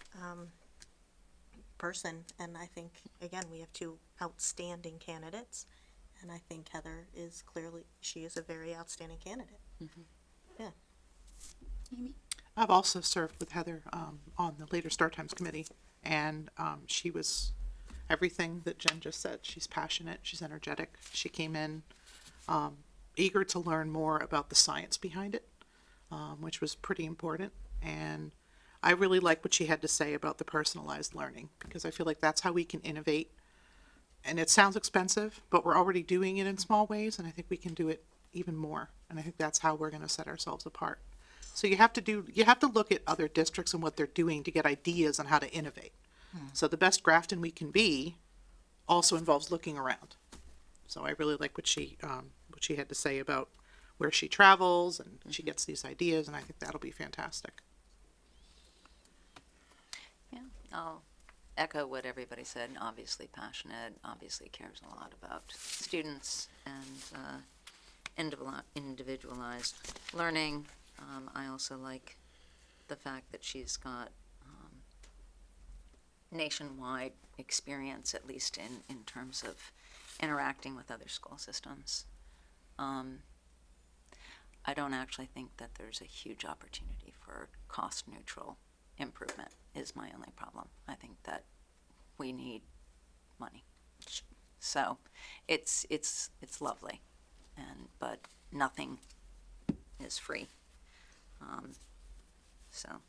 person, and I think, again, we have two outstanding candidates, and I think Heather is she is a very outstanding candidate. Yeah. I've also served with Heather on the Later Start Times Committee, and she was everything that Jen just said. She's passionate, she's energetic. She came in eager to learn more about the science behind it, which was pretty important. And I really like what she had to say about the personalized learning, because I feel like that's how we can innovate. And it sounds expensive, but we're already doing it in small ways, and I think we can do it even more. And I think that's how we're going to set ourselves apart. So you have to look at other districts and what they're doing to get ideas on how to innovate. So the best Grafton we can be also involves looking around. So I really like what she had to say about where she travels, and she gets these ideas, and I think that'll be fantastic. Yeah, I'll echo what everybody said. Obviously passionate, obviously cares a lot about students and individualized learning. I also like the fact that she's got nationwide experience, at least in terms of interacting with other school systems. I don't actually think that there's a huge opportunity for cost neutral improvement is my only problem. I think that we need money. So it's lovely, but nothing is free. So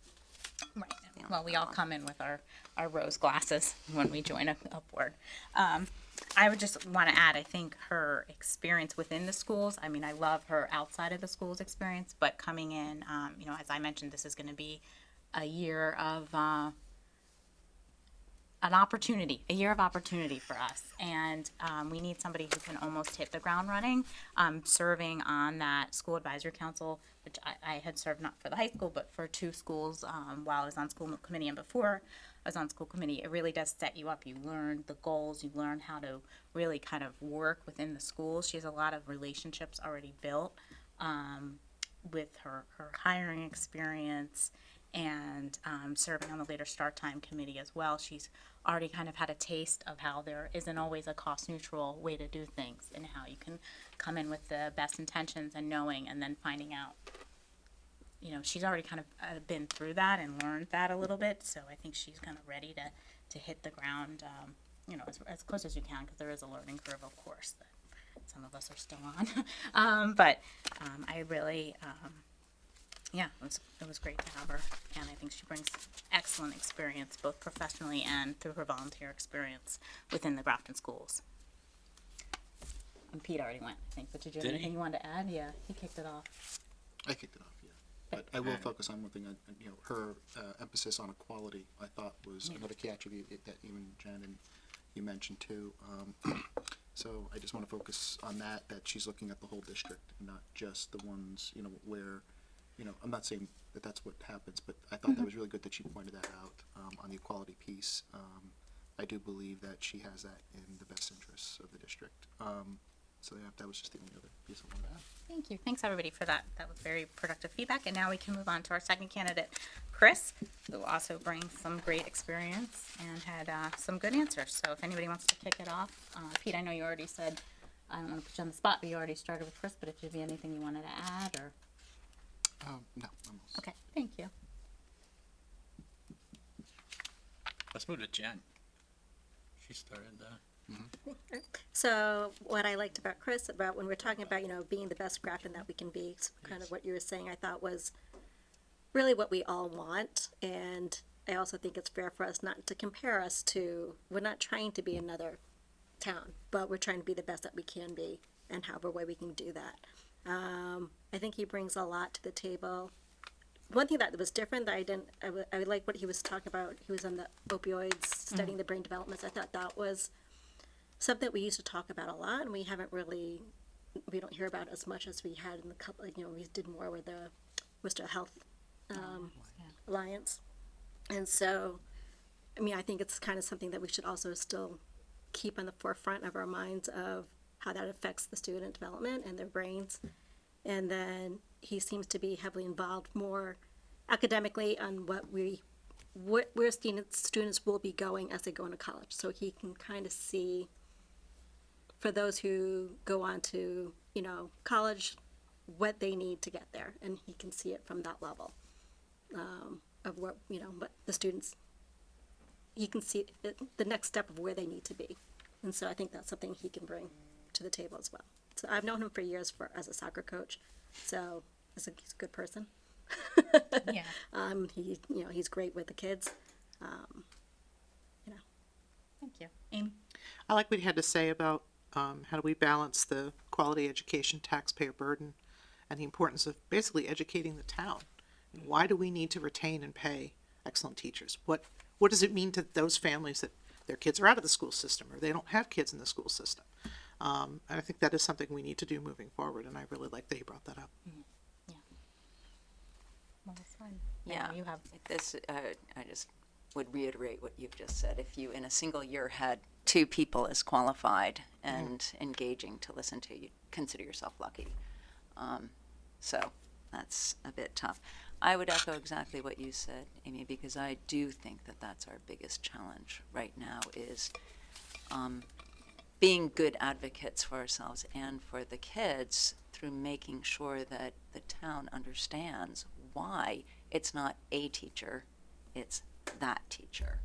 Right. Yeah. Well, we all come in with our rose glasses when we join a board. I would just want to add, I think her experience within the schools, I mean, I love her outside of the schools experience, but coming in, as I mentioned, this is going to be a year of an opportunity, a year of opportunity for us. And we need somebody who can almost hit the ground running, serving on that school advisory council, which I had served not for the high school, but for 2 schools while I was on school committee and before I was on school committee. It really does set you up. You learn the goals, you learn how to really kind of work within the schools. She has a lot of relationships already built with her hiring experience and serving on the later start time committee as well. She's already kind of had a taste of how there isn't always a cost neutral way to do things and how you can come in with the best intentions and knowing and then finding out. You know, she's already kind of been through that and learned that a little bit, so I think she's kind of ready to hit the ground, you know, as close as you can, because there is a learning curve, of course, that some of us are still on. But I really, yeah, it was great to have her, and I think she brings excellent experience, both professionally and through her volunteer experience within the Grafton schools. And Pete already went, I think, but did you have Did he? anything you wanted to add? Yeah, he kicked it off. I kicked it off, yeah. But I will focus on one thing, you know, her emphasis on equality, I thought was another key attribute that even Jen and you mentioned too. So I just want to focus on that she's looking at the whole district, not just the ones, you know, where, you know, I'm not saying that that's what happens, but I thought that was really good that she pointed that out on the equality piece. I do believe that she has that in the best interests of the district. So yeah, that was just the only other piece I wanted to add. Thank you. Thanks, everybody, for that. That was very productive feedback. And now we can move on to our second candidate, Chris, who also brings some great experience and had some good answers. So if anybody wants to kick it off, Pete, I know you already said, I don't want to put you on the spot, but you already started with Chris, but if there'd be anything you wanted to add or. No, I'm all set. Okay, thank you. Let's move to Jen. She started So what I liked about Chris, about when we're talking about, you know, being the best Grafton that we can be, kind of what you were saying, I thought was really what we all want. And I also think it's fair for us not to compare us to, we're not trying to be another town, but we're trying to be the best that we can be and however way we can do that. I think he brings a lot to the table. One thing that was different that I like what he was talking about. He was on the opioids, studying the brain developments. I thought that was something we used to talk about a lot, and we don't hear about as much as we had in the couple, you know, we did more with the Worcester Health Alliance. And so, I mean, I think it's kind of something that we should also still keep on the forefront of our minds of how that affects the student development and their brains. And then he seems to be heavily involved more academically on where students will be going as they go into college. So he can kind of see, for those who go on to, you know, college, what they need to get there. And he can see it from that level of what, you know, what the students, he can see the next step of where they need to be. And so I think that's something he can bring to the table as well. So I've known him for years as a soccer coach. So he's a good person. Yeah. He's great with the kids. Thank you. Amy? I like what he had to say about how do we balance the quality education taxpayer burden and the importance of basically educating the town. And why do we need to retain and pay excellent teachers? What does it mean to those families that their kids are out of the school system or they don't have kids in the school system? And I think that is something we need to do moving forward, and I really like that he brought that up. Yeah. Well, that's fine. Yeah, You have. this, I just would reiterate what you've just said. If you, in a single year, had 2 people as qualified and engaging to listen to, you consider yourself lucky. So that's a bit tough. I would echo exactly what you said, Amy, because I do think that that's our biggest challenge right now is being good advocates for ourselves and for the kids through making sure that the town understands why it's not a teacher, it's that teacher.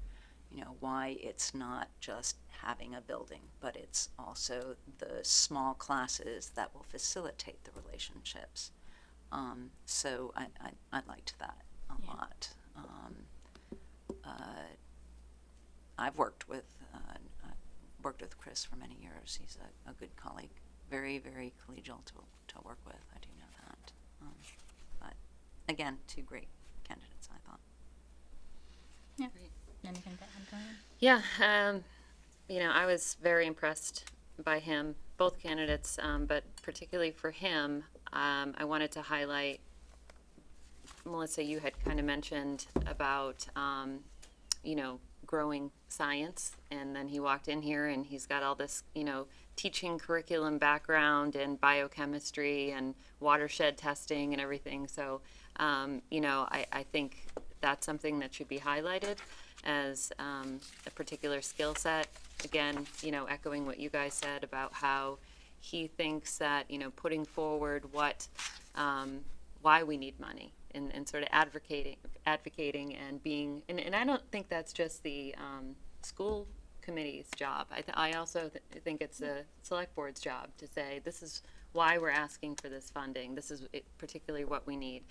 You know, why it's not just having a building, but it's also the small classes that will facilitate the relationships. So I liked that a lot. I've worked with Chris for many years. He's a good colleague, very, very collegial to work with. I do know that. But again, 2 great candidates, I thought. Yeah. Anything to add, Brian? Yeah, I was very impressed by him, both candidates, but particularly for him, I wanted to highlight, Melissa, you had kind of mentioned about, growing science, and then he walked in here and he's got all this, teaching curriculum background and biochemistry and watershed testing and everything. So, I think that's something that should be highlighted as a particular skill set. Again, echoing what you guys said about how he thinks that, putting forward why we need money and sort of advocating and being, and I don't think that's just the school committee's job. I also think it's the select board's job to say, this is why we're asking for this funding. This is particularly what we need.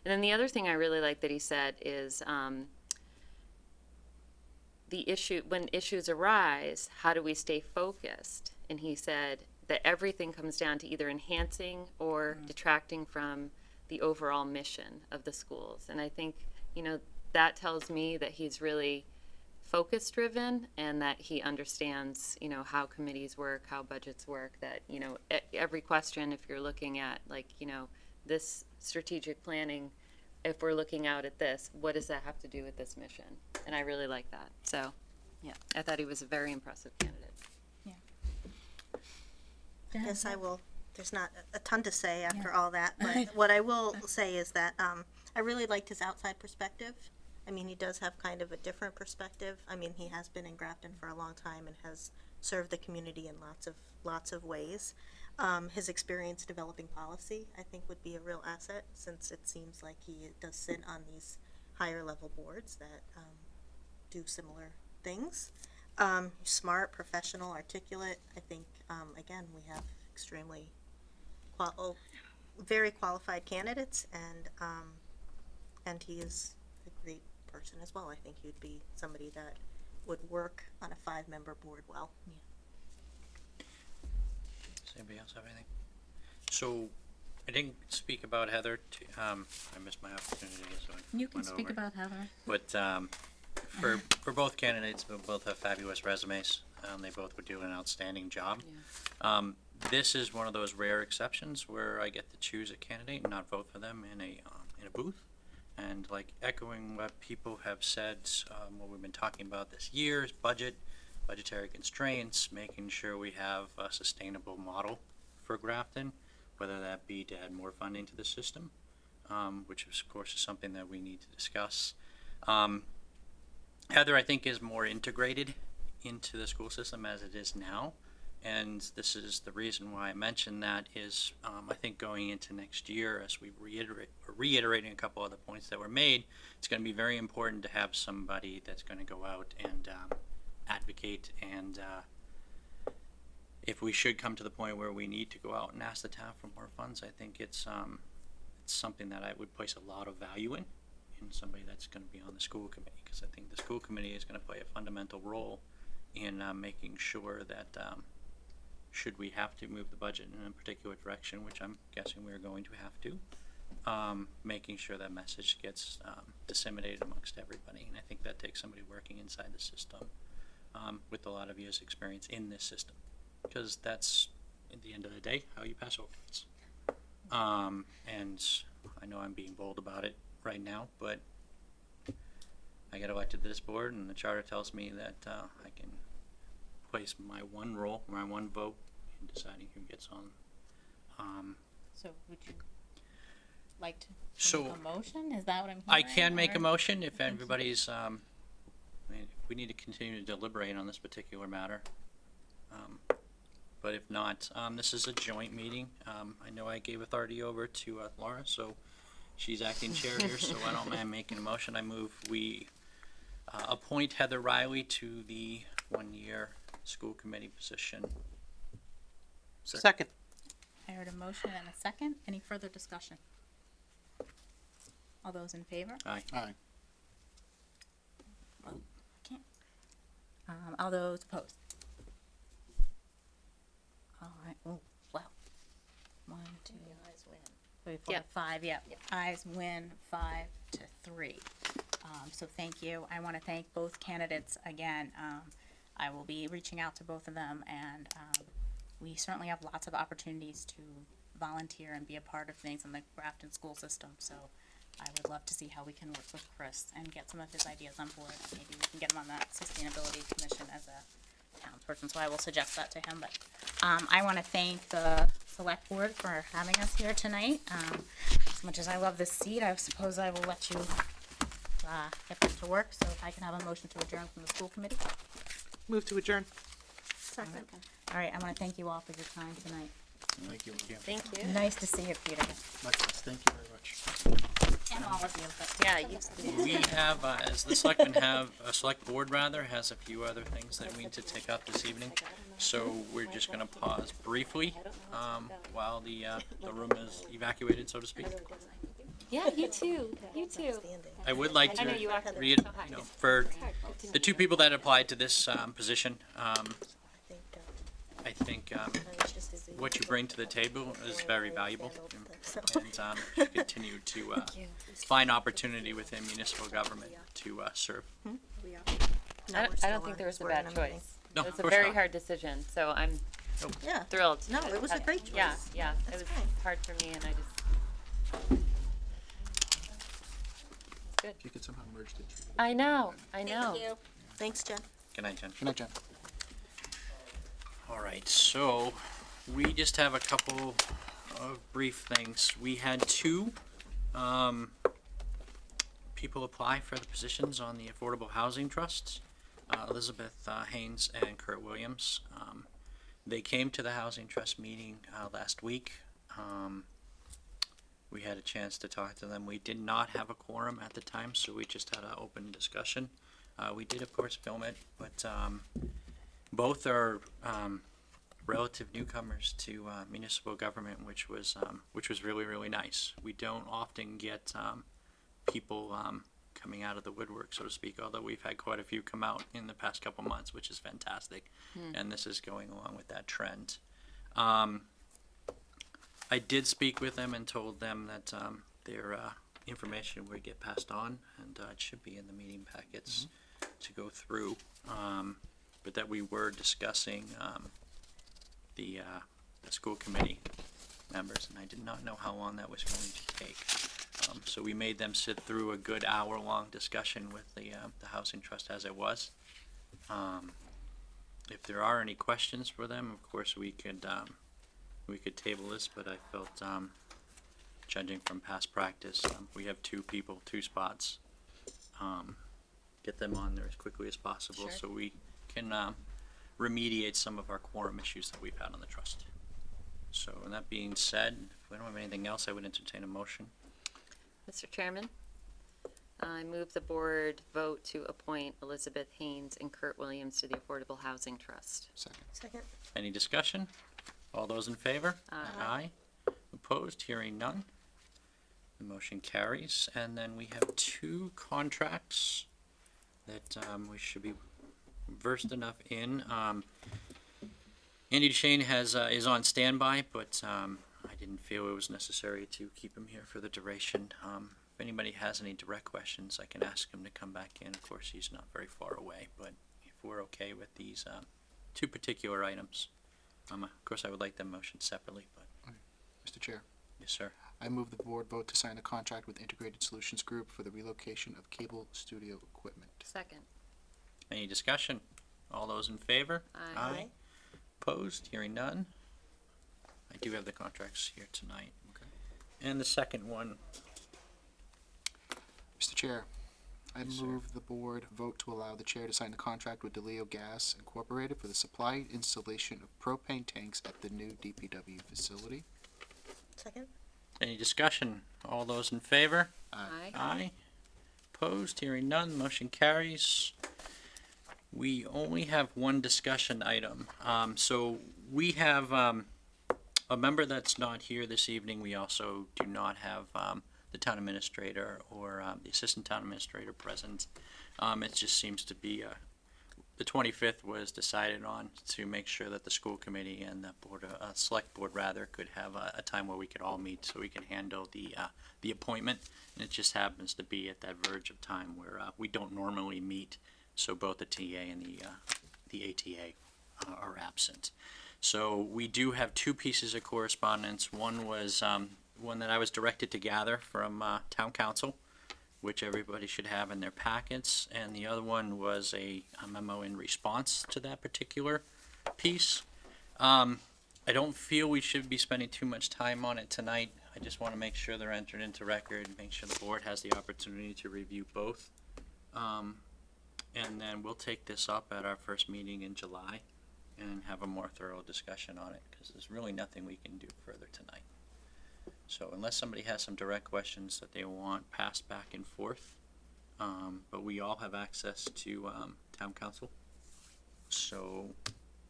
And then the other thing I really like that he said is, when issues arise, how do we stay focused? And he said that everything comes down to either enhancing or detracting from the overall mission of the schools. And I think, that tells me that he's really focus driven and that he understands, how committees work, how budgets work, that, every question, if you're looking at this strategic planning, if we're looking out at this, what does that have to do with this mission? And I really like that. So, Yeah. I thought he was a very impressive candidate. Yes, I will. There's not a ton to say after all that, but what I will say is that I really liked his outside perspective. I mean, he does have kind of a different perspective. I mean, he has been in Grafton for a long time and has served the community in lots of ways. His experience developing policy, I think, would be a real asset, since it seems like he does sit on these higher level boards that do similar things. Smart, professional, articulate. I think, again, we have extremely very qualified candidates, and he is a great person as well. I think he'd be somebody that would work on a 5-member board well. Does anybody else have anything? So, I didn't speak about Heather. I missed my opportunity, so I You can went speak over. about Heather. But for both candidates, they both have fabulous resumes. They both would do an outstanding job. This is one of those rare exceptions where I get to choose a candidate and not vote for them in a booth. And like echoing what people have said, what we've been talking about this year is budgetary constraints, making sure we have a sustainable model for Grafton, whether that be to add more funding to the system, which of course is something that we need to discuss. Heather, I think, is more integrated into the school system as it is now. And this is the reason why I mentioned that is, I think going into next year, as we reiterating a couple other points that were made, it's going to be very important to have somebody that's going to go out and advocate. And if we should come to the point where we need to go out and ask the town for more funds, I think it's something that I would place a lot of value in somebody that's going to be on the school committee, because I think the school committee is going to play a fundamental role in making sure that should we have to move the budget in a particular direction, which I'm guessing we're going to have to, making sure that message gets disseminated amongst everybody. And I think that takes somebody working inside the system with a lot of years' experience in this system, because that's, at the end of the day, how you pass overrides. And I know I'm being bold about it right now, but I got elected to this board, and the charter tells me that I can place my one role, my one vote in deciding who gets on. So would you like to So make a motion? Is that what I'm hearing? I can make a or- motion if everybody's, I mean, we need to continue to deliberate on this particular matter. But if not, this is a joint meeting. I know I gave authority over to Laura, so she's acting chair here, so I don't mind making a motion. I move we appoint Heather Riley to the 1-year school committee position. Second. I heard a motion and a second. Any further discussion? All those in favor? Aye. Aye. All those opposed? All right. Oh, wow. 1, 2, 3, 4, Yep. 5. Yep. Ayes win 5-3. So thank you. I want to thank both candidates again. I will be reaching out to both of them, and we certainly have lots of opportunities to volunteer and be a part of things in the Grafton school system. So I would love to see how we can work with Chris and get some of his ideas on board. Maybe we can get him on that sustainability commission as a townsperson, so I will suggest that to him. But I want to thank the select board for having us here tonight. As much as I love this seat, I suppose I will let you get back to work. So if I can have a motion to adjourn from the school committee. Move to adjourn. Second. All right, I want to thank you all for your time tonight. Thank you. Thank you. Nice to see you, Peter, Likewise, thank you very much. and all of you. But Yeah, you, We have, as the selectmen have, a select board rather, has a few other things that we need to take up this evening. So we're just gonna pause briefly, while the room is evacuated, so to speak. yeah, you too. You too. I would like to I know you are. read, you know, for the two people that applied to this, position, I think, what you bring to the table is very valuable. And, should continue to, find opportunity within municipal government to, serve. I don't think there was a bad choice. No, It was of a course very not. hard decision, so I'm Yeah. thrilled. No, it was a great choice. Yeah, yeah, it That's was fine. hard for me and I just, If you could somehow merge the two. I know. Thanks, Jen. Good night, Jen. Good night, Jen. All right, so we just have a couple of brief things. We had two people apply for the positions on the Affordable Housing Trust, Elizabeth Haynes and Kurt Williams. They came to the Housing Trust meeting last week. We had a chance to talk to them. We did not have a quorum at the time, so we just had an open discussion. We did, of course, film it, but both are relative newcomers to municipal government, which was really, really nice. We don't often get people coming out of the woodwork, so to speak, although we've had quite a few come out in the past couple months, which is fantastic. And this is going along with that trend. I did speak with them and told them that their information would get passed on, and it should be in the meeting packets to go through. But that we were discussing the school committee members, and I did not know how long that was going to take. So we made them sit through a good hour-long discussion with the Housing Trust as it was. If there are any questions for them, of course, we could table this, but I felt, judging from past practice, we have two people, two spots. Get them on there as quickly as possible, Sure. so we can remediate some of our quorum issues that we've had on the trust. So, and that being said, if we don't have anything else, I would entertain a motion. Mr. Chairman, I move the board vote to appoint Elizabeth Haynes and Kurt Williams to the Affordable Housing Trust. Second. Second. Any discussion? All those in favor? Aye. Opposed? Hearing none. The motion carries. And then we have two contracts that we should be versed enough in. Andy Duchesne is on standby, but I didn't feel it was necessary to keep him here for the duration. If anybody has any direct questions, I can ask him to come back in. Of course, he's not very far away, but if we're okay with these two particular items, of course, I would like them motioned separately, but Mr. Chair, yes, sir. I move the board vote to sign the contract with Integrated Solutions Group for the relocation of cable studio equipment. Second. Any discussion? All those in favor? Aye. Opposed? Hearing none. I do have the contracts here tonight. Okay. And the second one, Mr. Chair, I Yes, sir. move the board vote to allow the chair to sign the contract with DeLeo Gas Incorporated for the supply and installation of propane tanks at the new DPW facility. Second. any discussion? All those in favor? Aye. Aye. Opposed? Hearing none. Motion carries. We only have one discussion item. So we have a member that's not here this evening. We also do not have the town administrator or the assistant town administrator present. It just seems to be the 25th was decided on to make sure that the school committee and the board, select board rather, could have a time where we could all meet so we can handle the appointment. And it just happens to be at that verge of time where we don't normally meet, so both the TA and the ATA are absent. So we do have two pieces of correspondence. One was one that I was directed to gather from town council, which everybody should have in their packets, and the other one was a memo in response to that particular piece. I don't feel we should be spending too much time on it tonight. I just want to make sure they're entered into record, make sure the board has the opportunity to review both. And then we'll take this up at our first meeting in July and have a more thorough discussion on it, because there's really nothing we can do further tonight. So unless somebody has some direct questions that they want passed back and forth, but we all have access to town council, so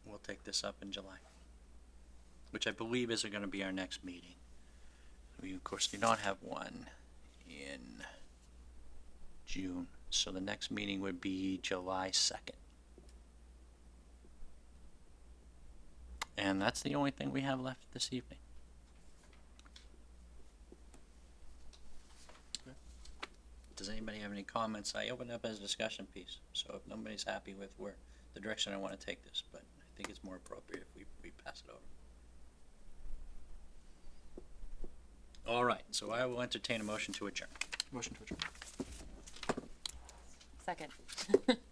we'll take this up in July, which I believe is going to be our next meeting. We of course do not have one in June, so the next meeting would be July 2nd. And that's the only thing we have left this evening. Does anybody have any comments? I opened up as a discussion piece, so if nobody's happy with where the direction I want to take this, but I think it's more appropriate if we pass it over. All right, so I will entertain a motion to adjourn. Motion to adjourn. Second.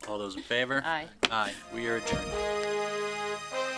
All those in favor? Aye. Aye, we are adjourned.